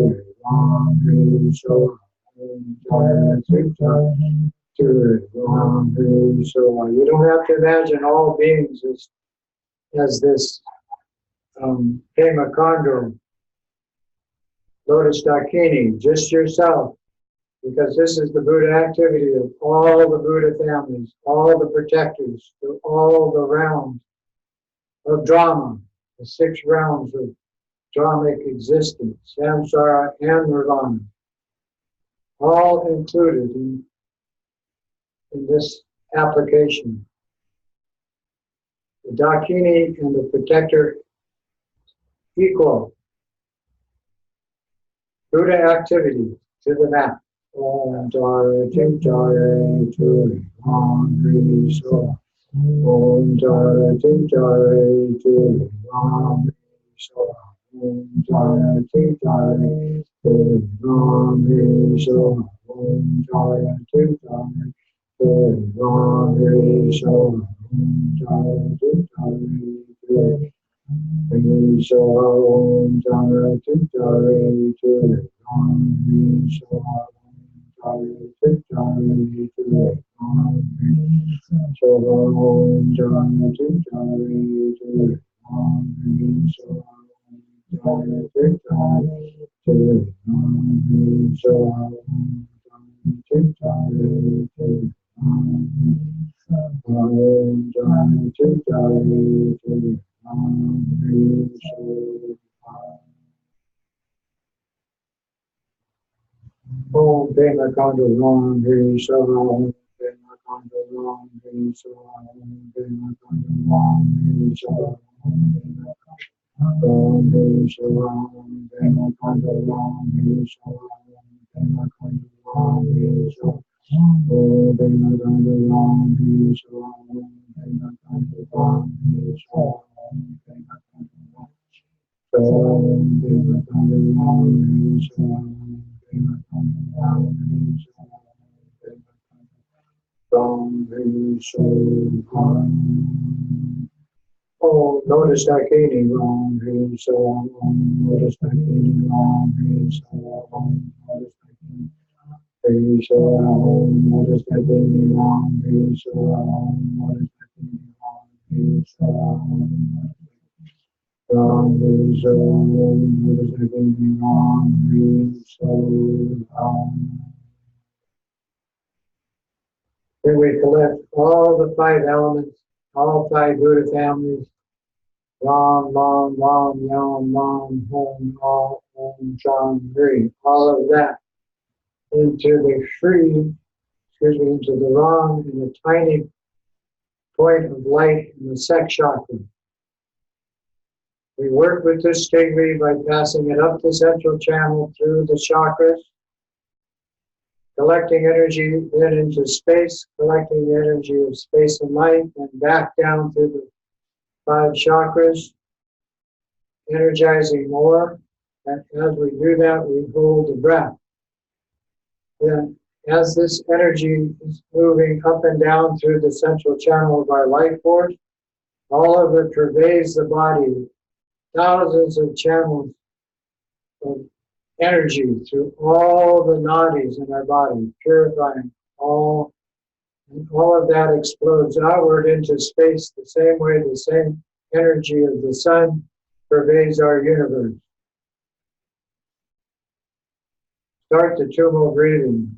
[SPEAKER 1] Ram Hri Soha. Om Jara Tu Jara Tu Ram Hri Soha. You don't have to imagine all beings as this Pema Kandro, Lotus Dakini, just yourself. Because this is the Buddha activity of all the Buddha families, all the protectors, all the realms of drama, the 6 realms of dramic existence, samsara and nirvana, all included in this application. The Dakini and the protector equal. Buddha activity to the map. Om Jara Tu Jara Tu Ram Hri Soha. Om Jara Tu Jara Tu Ram Hri Soha. Om Jara Tu Jara Tu Ram Hri Soha. Om Jara Tu Jara Tu Ram Hri Soha. Om Jara Tu Jara Tu Soha. Om Jara Tu Jara Tu Ram Hri Soha. Om Jara Tu Jara Tu Ram Hri Soha. Om Jara Tu Jara Tu Ram Hri Soha. Om Jara Tu Jara Tu Ram Hri Soha. Om Jara Tu Jara Tu Ram Hri Soha. Om Pema Kandro Ram Hri Soha. Om Pema Kandro Ram Hri Soha. Om Pema Kandro Ram Hri Soha. Om Hri Soha. Om Pema Kandro Ram Hri Soha. Om Pema Kandro Ram Hri Soha. Om Pema Kandro Ram Hri Soha. Om Pema Kandro Ram Hri Soha. Om Pema Kandro Ram Om Pema Kandro Ram Hri Soha. Oh, Lotus Dakini Ram Hri Soha. Om Lotus Dakini Ram Hri Soha. Om Lotus Dakini Hri Soha. Om Lotus Dakini Ram Hri Soha. Om Lotus Dakini Ram Hri Soha. Ram Hri Soha. Om Lotus Dakini Ram Hri Soha. Then we collect all the 5 elements, all 5 Buddha families, Ram, Ram, Ram, Yam, Ram, Hom, All, Om, Cham, Hri, all of that into the into the Ram in a tiny point of light in the sex chakra. We work with this stingray by passing it up the central channel through the chakras, collecting energy then into space, collecting the energy of space and light, and back down through the 5 chakras, energizing more. And as we do that, we hold the breath. Then, as this energy is moving up and down through the central channel of our life force, all of it pervades the body, thousands of channels of energy through all the nadis in our body, purifying all, and all of that explodes outward into space the same way the same energy of the sun pervades our universe. Start the Tumo breathing.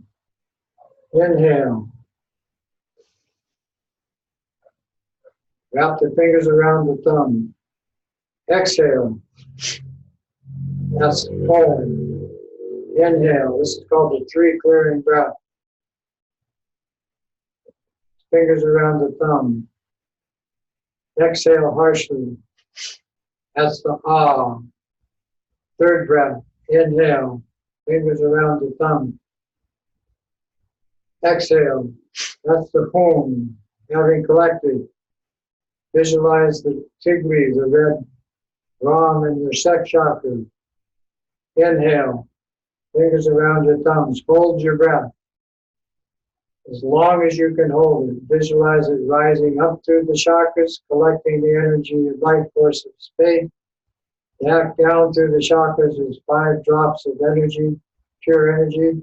[SPEAKER 1] Inhale. Wrap the fingers around the thumb. Exhale. That's home. Inhale. This is called the 3 clearing breath. Fingers around the thumb. Exhale harshly. That's the ah. 3rd breath. Inhale. Fingers around the thumb. Exhale. That's the home. Having collected. Visualize the tigri, the red ram in your sex chakra. Inhale. Fingers around your thumbs. Hold your breath. As long as you can hold it. Visualize it rising up through the chakras, collecting the energy of life force of space. Back down through the chakras is 5 drops of energy, pure energy,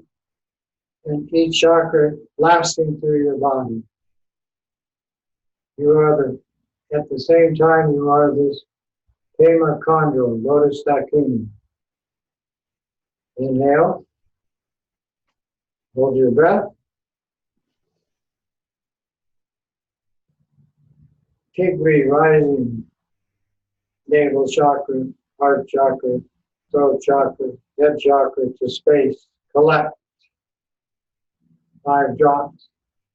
[SPEAKER 1] and each chakra lasting through your body. You are at the same time, you are this Pema Kandro, lotus dakini. Inhale. Hold your breath. Tigri rising. Navel chakra, heart chakra, throat chakra, head chakra to space. Collect. 5 drops.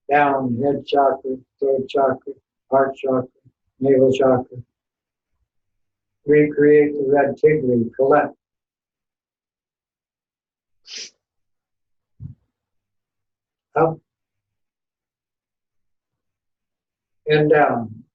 [SPEAKER 1] Down, head chakra, throat chakra, heart chakra, navel chakra. Recreate the red tigri. Collect. Up and down.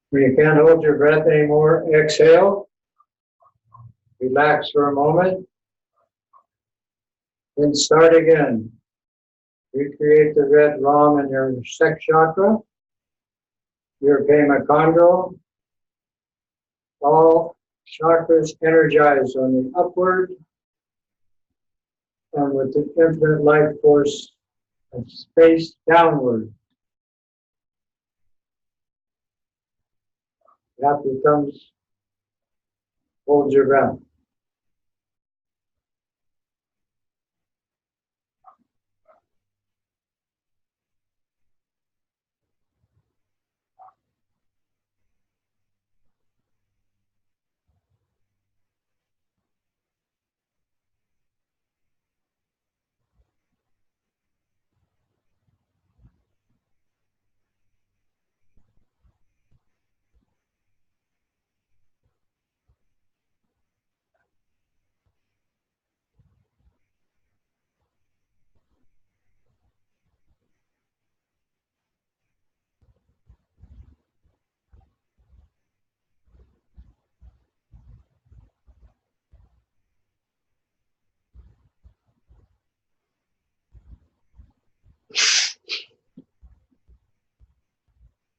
[SPEAKER 1] When you can't hold your breath anymore, exhale. Relax for a moment. Then start again. Recreate the red ram in your sex chakra, your Pema Kandro. All chakras energized on the upward and with the infinite life force of space downward. That becomes, hold your breath.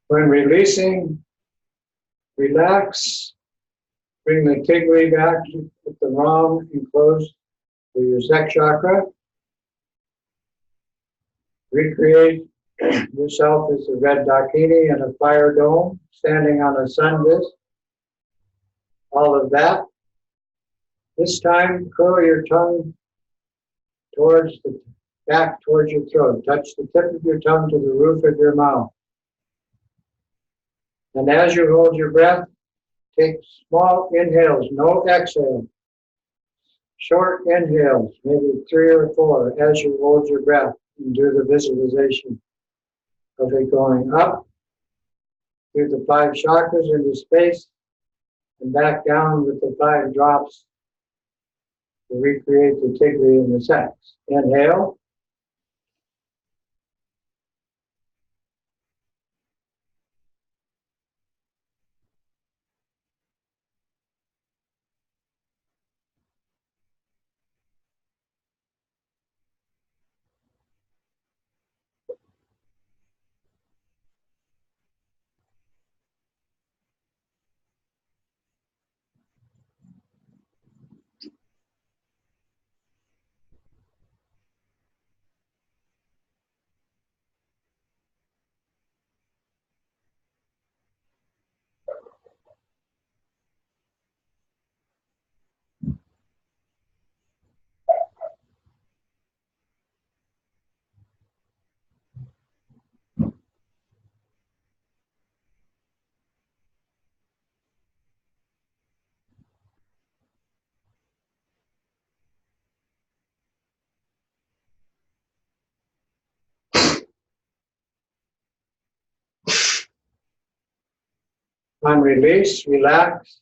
[SPEAKER 1] When releasing, relax. Bring the tigri back with the ram enclosed to your sex chakra. Recreate yourself as a red dakini in a fire dome, standing on a sun disk. All of that. This time, curl your tongue towards the back towards your throat. Touch the tip of your tongue to the roof of your mouth. And as you hold your breath, take small inhales, no exhale. Short inhales, maybe 3 or 4, as you hold your breath and do the visualization of it going up through the 5 chakras into space and back down with the 5 drops to recreate the tigri in the sex. Inhale. On release, relax.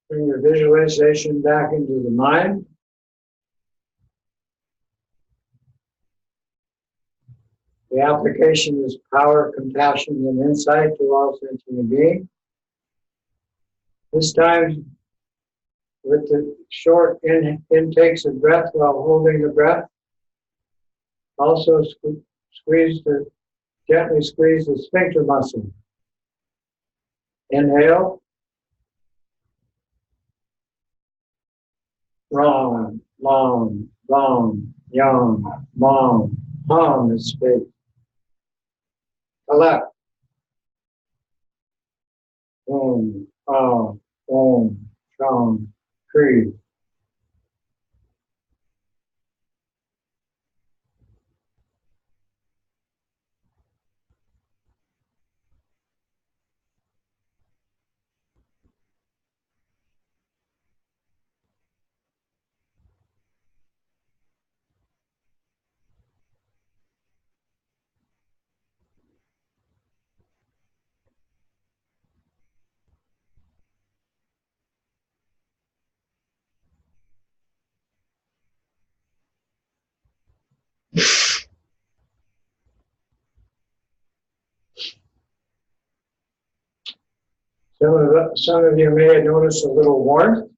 [SPEAKER 1] Bring your visualization back into the mind. The application is power, compassion, and insight to all sentient beings. This time, with the short intakes of breath while holding the breath, also gently squeeze the sphincter muscle. Inhale. Wrong, long, long, young, mom, hum is speak. Collect. Om, sham, kri. Some of you may have noticed a little warmth.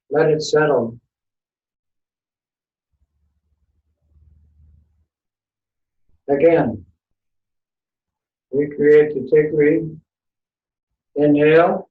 [SPEAKER 1] Let it settle. Again, recreate the tigri. Inhale.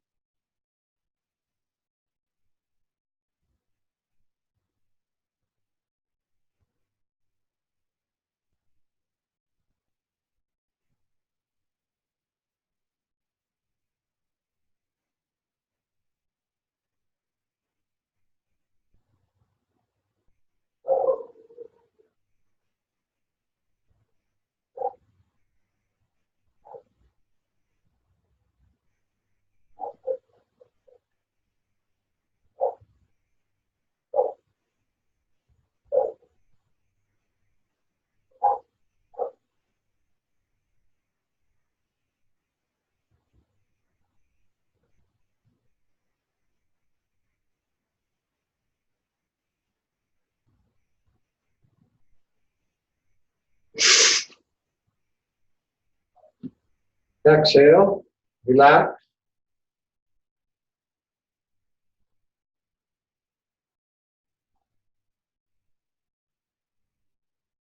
[SPEAKER 1] Exhale. Relax.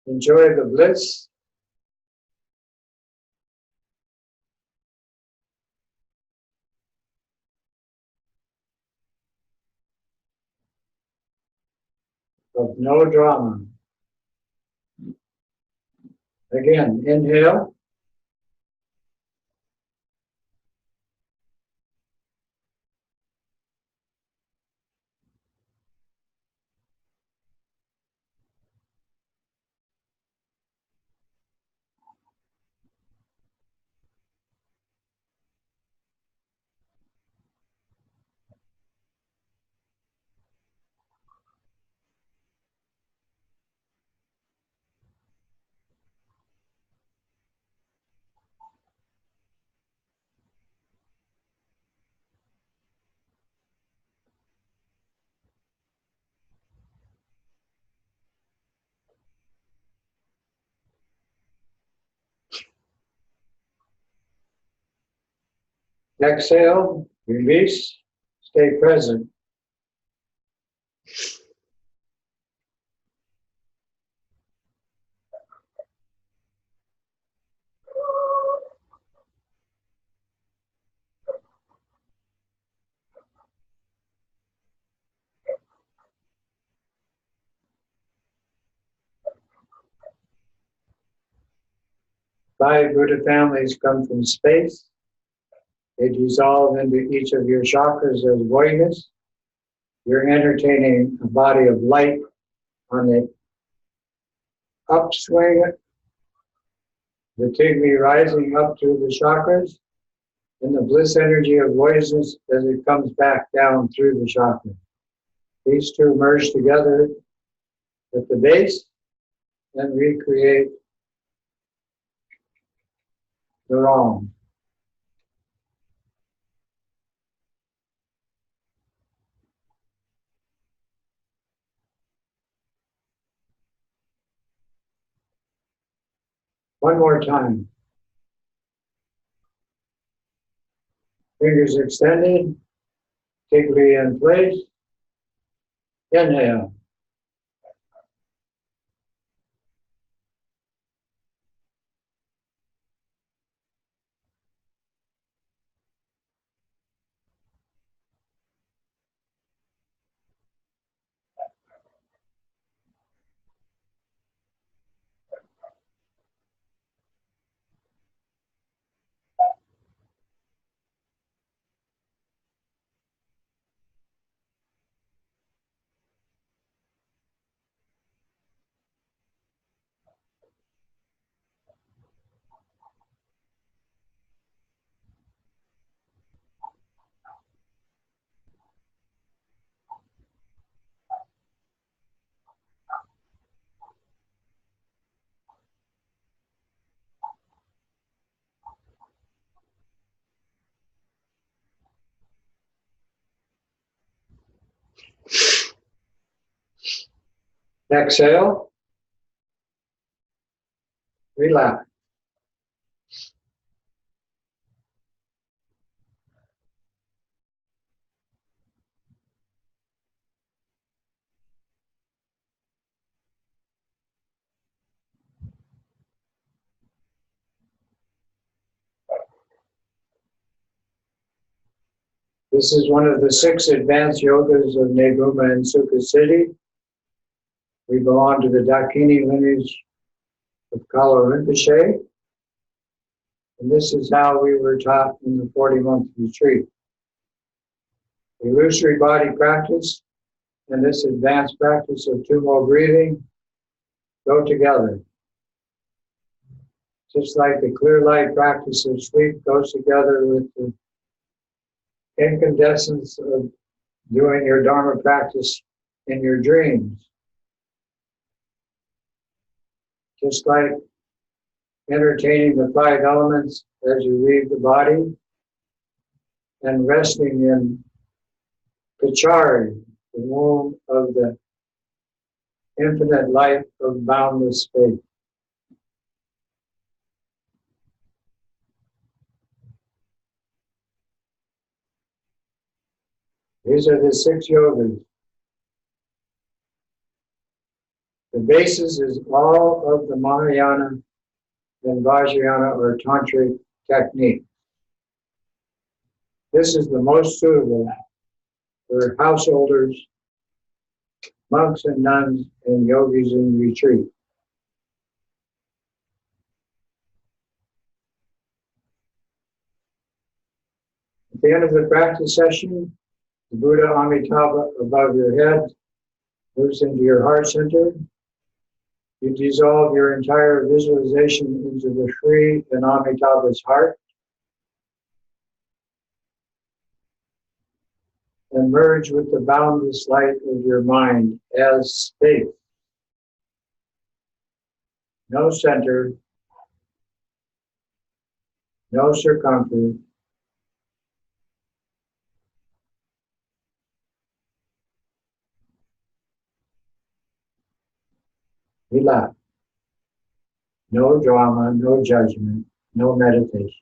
[SPEAKER 1] Enjoy the bliss of no drama. Again, inhale. Exhale, release, stay present. Five Buddha families come from space. They dissolve into each of your chakras as voidness. You're entertaining a body of light on the upswing, the Tigni rising up through the chakras, and the bliss energy of voidness as it comes back down through the chakras. These two merge together at the base and recreate the wrong. One more time. Fingers extended, Tigni in place. Inhale. Exhale, relax. This is one of the 6 advanced yogas of Neguma and Sukha City. We belong to the Dakini lineage of Kala Rinpoche. And this is how we were taught in the 40-month retreat. Illusory body practice and this advanced practice of Tumo breathing go together. Just like the clear light practice of sleep goes together with the incandescence of doing your Dharma practice in your dreams. Just like entertaining the 5 elements as you leave the body and resting in Pachari, the womb of the infinite life of boundless space. These are the 6 yogas. The The basis is all of the Mahayana and Vajrayana or Tantric technique. This is the most suitable for householders, monks and nuns, and yogis in retreat. At the end of the practice session, the Buddha Amitabha above your head moves into your heart center. You dissolve your entire visualization into the Sri and Amitabha's heart and merge with the boundless light of your mind as space. No center, no circumference, relax. No drama, no judgment, no meditation.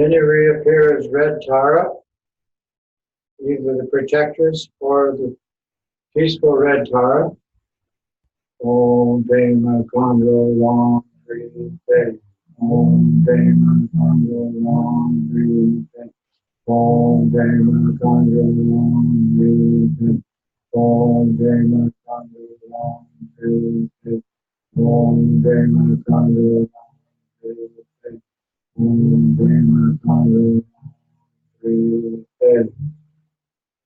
[SPEAKER 1] Then you reappear as red Tara, either the protectress or the peaceful red Tara. Om Pema Kandro Long Breathe. Om Pema Kandro Long Breathe. Om Pema Kandro Long Breathe. Om Pema Kandro Long Breathe. Om Pema Kandro Long Breathe. Om Pema Kandro Long Breathe.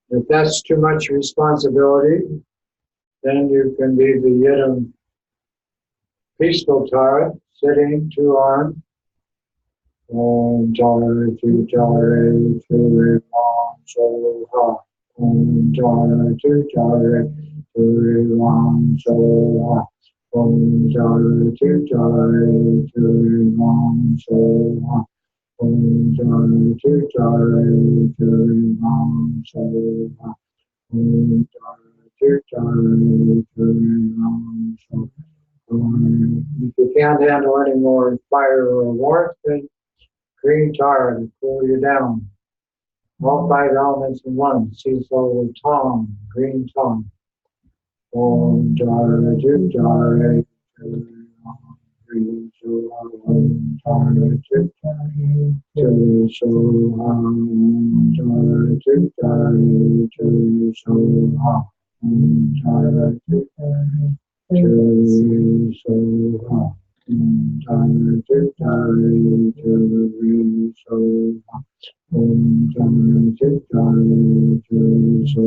[SPEAKER 1] If that's too much responsibility, then you can be the Yidam peaceful Tara, sitting, two armed. Om Tara Tu Tara Tu Ram So Ha. Om Tara Tu Tara Tu Ram So Ha. Om Tara Tu Tara Tu Ram So Ha. Om Tara Tu Tara Tu Ram So Ha. Om Tara Tu Tara Tu Ram So Ha. If you can't handle any more fire or warmth, then green tar to cool you down. All five elements in one. Sea soul tong, green tong. Om Tara Tu Tara Tu So Om Tara Tu Tu So Om Tara Tu Tara Tu So Om Tara Tu Tu So Om Tara Tu Tara Tu So Om Tara Tu Tara Tu So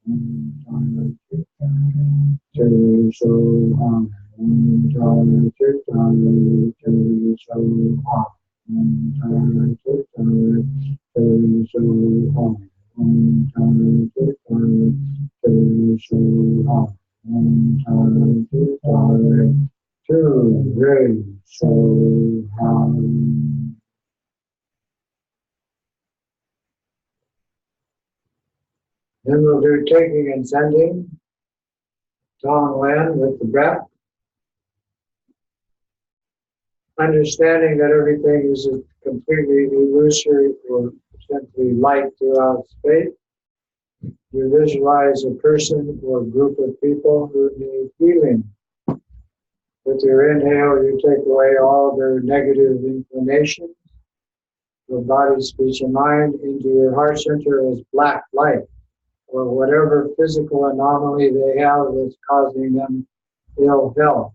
[SPEAKER 1] Om Tara Tu Tara Tu So Om Tara Tu Tara Tu So Om Tara Tu Tara Tu So Om Tara Tu Tara Tu So Om Tara Tu Tara Tu Re So Then we'll do taking and sending, Tong Len with the breath, understanding that everything is completely illusory or simply light throughout space. You visualize a person or group of people who need healing. With your inhale, you take away all their negative inclinations, your body, speech, and mind into your heart center as black light, or whatever physical anomaly they have that's causing them ill health,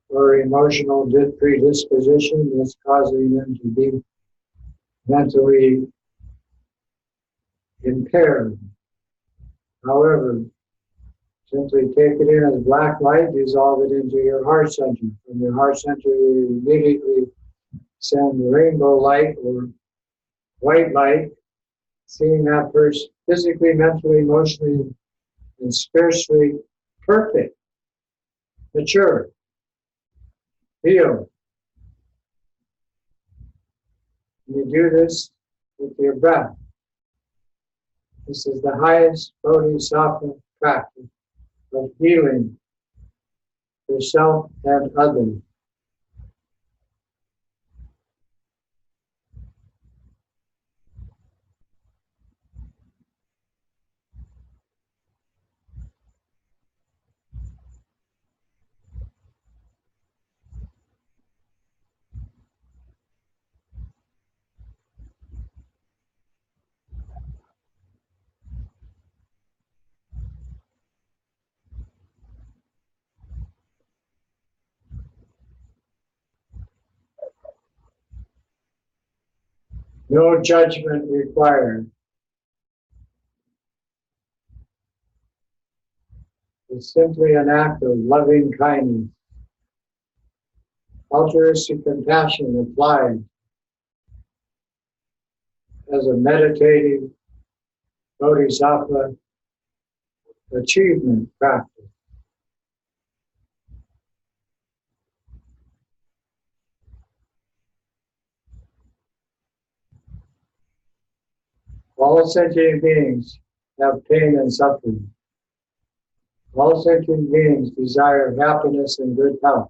[SPEAKER 1] or emotional predisposition that's causing them to be mentally impaired. However, simply take it in as black light, dissolve it into your heart center. From your heart center, you immediately send rainbow light or white light, seeing that person physically, mentally, emotionally, and spiritually perfect, mature, healed. You do this with your breath. This is the highest bodhisattva practice of healing yourself and others. No judgment required. It's simply an act of loving kindness, altruistic compassion applied as a meditative bodhisattva achievement practice. All sentient beings have pain and suffering. All sentient beings desire happiness and good health.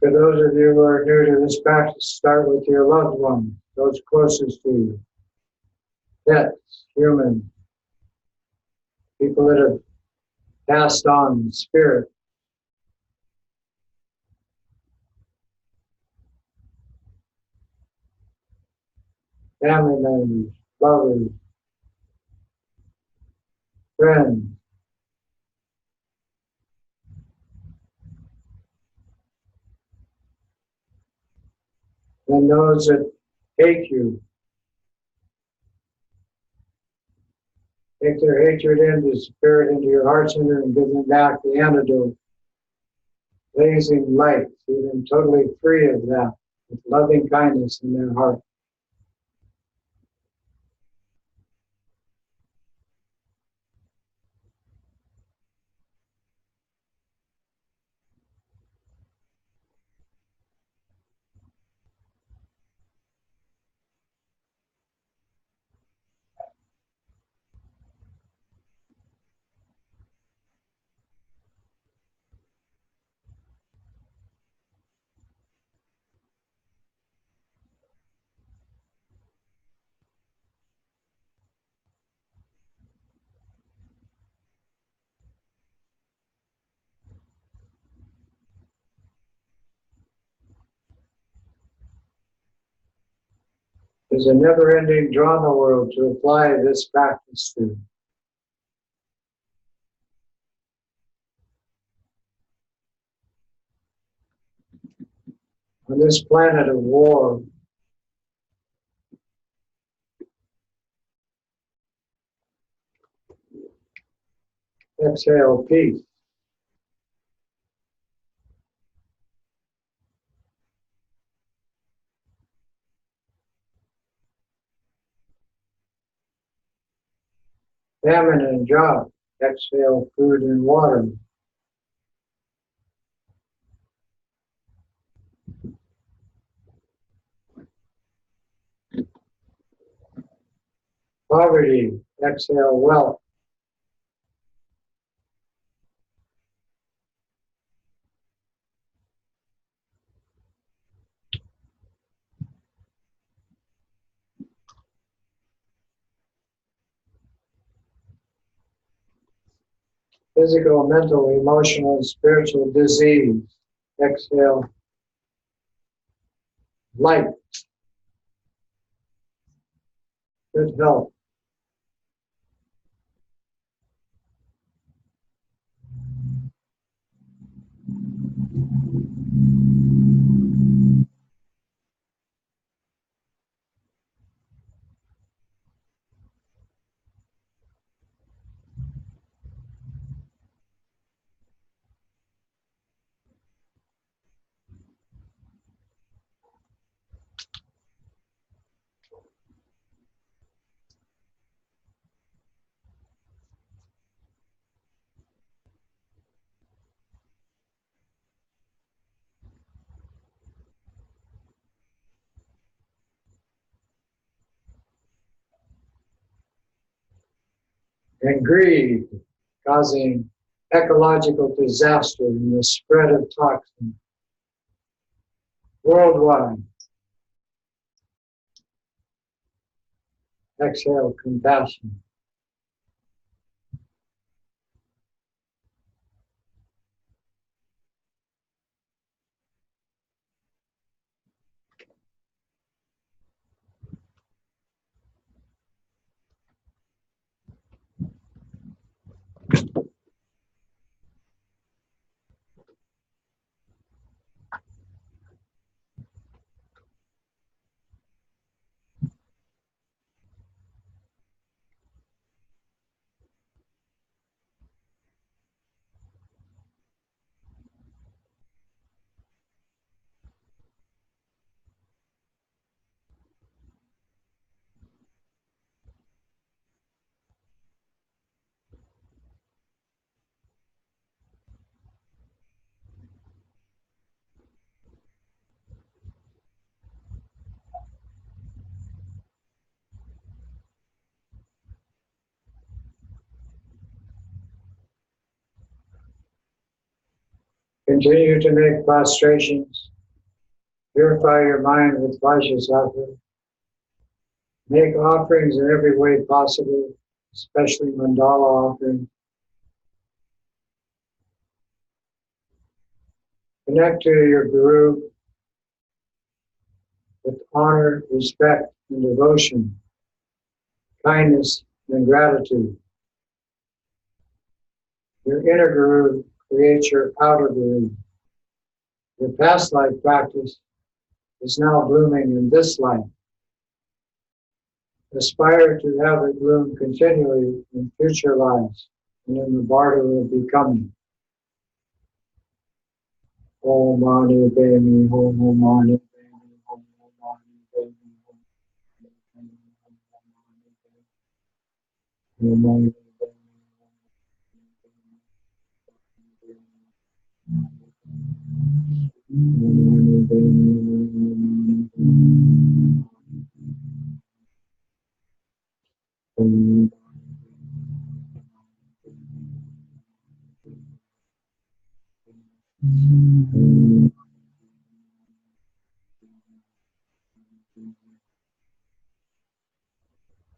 [SPEAKER 1] For those of you who are new to this practice, start with your loved ones, those closest to you. Pets, humans, people that have passed on in spirit. Family members, lovers, friends. And those that hate you. Take their hatred into spirit, into your heart center, and give them back the antidote. Blazing light, see them totally free of that, with loving kindness in their heart. There's a never-ending drama world to apply this practice to. On this planet of war, exhale peace. Famine and drought, exhale food and water. Poverty, exhale wealth. Physical, mental, emotional, and spiritual disease, exhale light, good health. And greed, causing ecological disaster and the spread of toxins worldwide. Exhale compassion. Continue to make prostrations Purify your mind with Vajrasattva. Make offerings in every way possible, especially mandala offerings. Connect to your Guru with honor, respect, and devotion, kindness, and gratitude. Your inner Guru creates your outer Guru. Your past life practice is now blooming in this life. Aspire to have it bloom continually in future lives and in the barter of becoming. Om Mani Padme Hum, Om Mani Padme Hum, Om Mani Padme Hum, Om Mani Padme Hum,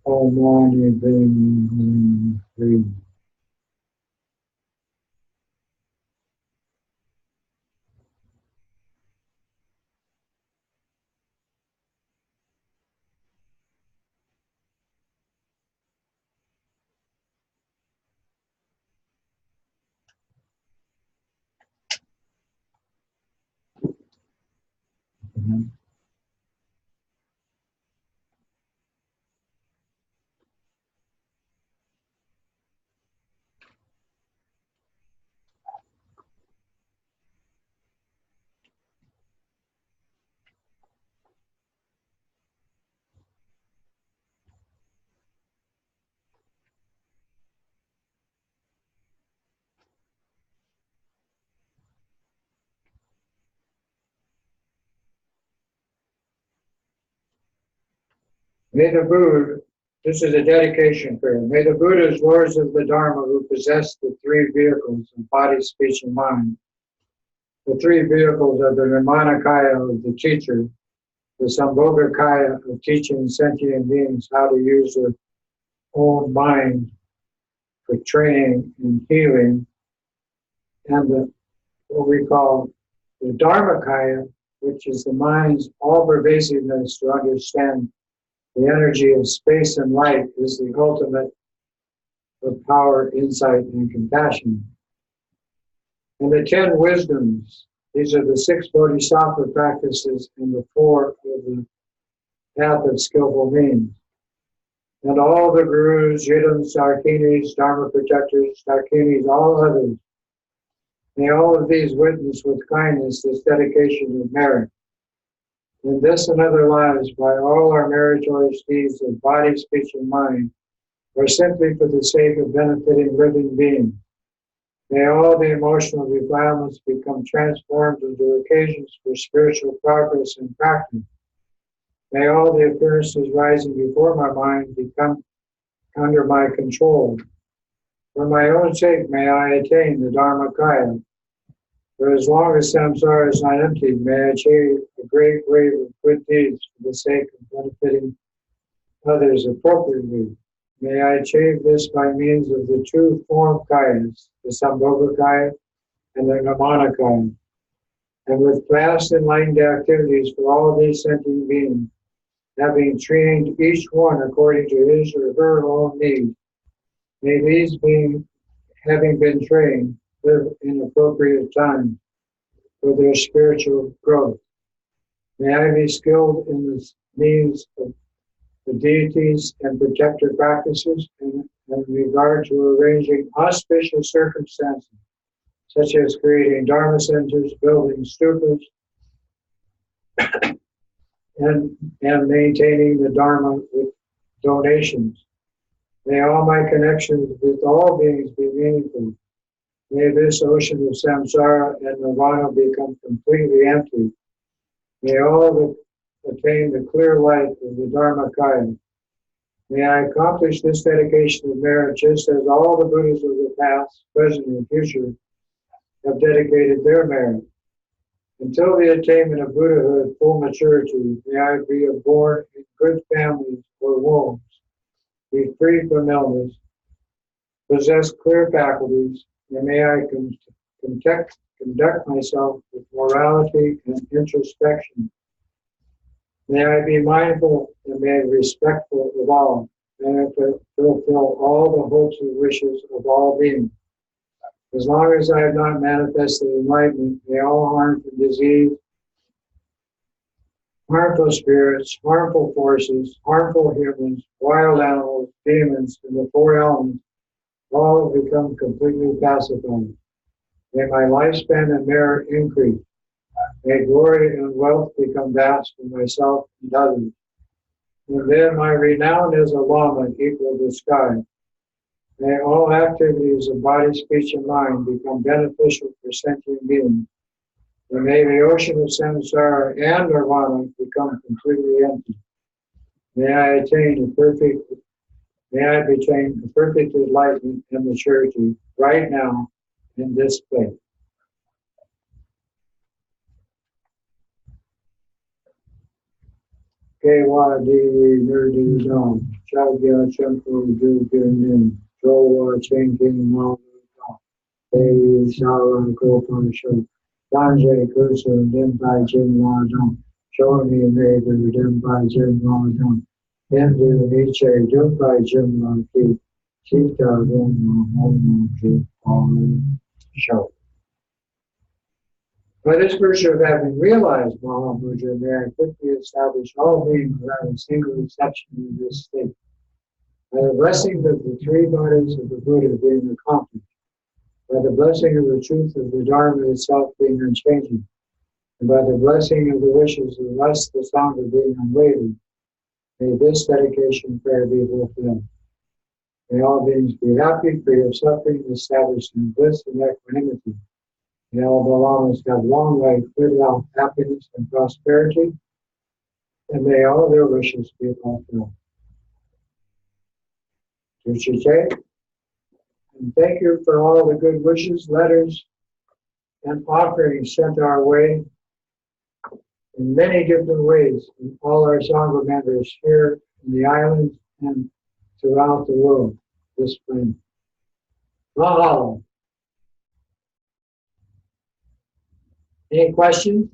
[SPEAKER 1] Om Mani Padme Hum. May the Buddha, this is a dedication prayer, may the Buddhas, lords of the Dharma, who possess the three vehicles of body, speech, and mind, the three vehicles of the Nirmanakaya of the teacher, the Sambhogakaya of teaching sentient beings how to use their own mind for training and healing, and the, what we call the Dharmakaya, which is the mind's all-pervasiveness to understand the energy of space and light is the ultimate of power, insight, and compassion. And the 10 wisdoms, these are the 6 bodhisattva practices and the 4 of the path of skillful means. And all the gurus, yidams, darkinis, dharma protectors, darkinis, all others, may all of these witness with kindness this dedication of merit. In this and other lives, by all our meritorious deeds of body, speech, and mind, or simply for the sake of benefiting living beings. May all the emotional defilements become transformed into occasions for spiritual progress and practice. May all the appearances rising before my mind become under my control. For my own sake, may I attain the Dharmakaya. For as long as samsara is not emptied, may I achieve a great wave of good deeds for the sake of benefiting others appropriately. May I achieve this by means of the 2 form kayas, the Sambhogakaya and the Nirmanakaya, and with vast enlightened activities for all these sentient beings, having trained each one according to his or her own needs. May these beings, having been trained, live in appropriate time for their spiritual growth. May I be skilled in the means of the deities and protector practices in regard to arranging auspicious circumstances, such as creating dharma centers, building stupas, and maintaining the dharma with donations. May all my connections with all beings be meaningful. May this ocean of samsara and nirvana become completely empty. May all attain the clear light of the Dharmakaya. May I accomplish this dedication of merit just as all the Buddhas of the past, present, and future have dedicated their merit. Until the attainment of Buddhahood, full maturity, may I be born in good families or wombs, be free from illness, possess clear faculties, and may I conduct myself with morality and introspection. May I be mindful and may I be respectful of all. May I fulfill all the hopes and wishes of all beings. As long as I have not manifested enlightenment, may all harm from disease, harmful spirits, harmful forces, harmful humans, wild animals, demons, and the four elements all become completely pacified. May my lifespan and merit increase. May glory and wealth become vast for myself and others. And then my renown as a Lama equal the sky. May all activities of body, speech, and mind become beneficial for sentient beings. And may the ocean of samsara and nirvana become completely empty. May I attain perfect enlightenment and maturity right now in this place. Kewa Devi Nirdi Dom, Chagya Champu Dukin, Jowa Chinking Mama, Devi Shara Gopan Show, Danje Kusu, Dimpai Jim Wadon, Shoni Maker, Dimpai Jim Wadon, Hindu Nietzsche, Dimpai Jim Wadon, Sita Roma, Homo, Show. By this virtue of having realized Mahamudra, may I quickly establish all beings without a single exception in this state. By the blessing of the three bodies of the Buddha being accomplished, by the blessing of the truth of the Dharma itself being unchanging, and by the blessing of the wishes of the Sangha being unwavering, may this dedication prayer be fulfilled. May all beings be happy, free of suffering, established in bliss and equanimity. May all the lamas have long life, good health, happiness, and prosperity, and may all their wishes be fulfilled. Tushite, and thank you for all the good wishes, letters, and offerings sent our way in many different ways from all our Sangha members here in the islands and throughout the world this spring. Mahalo. Any questions?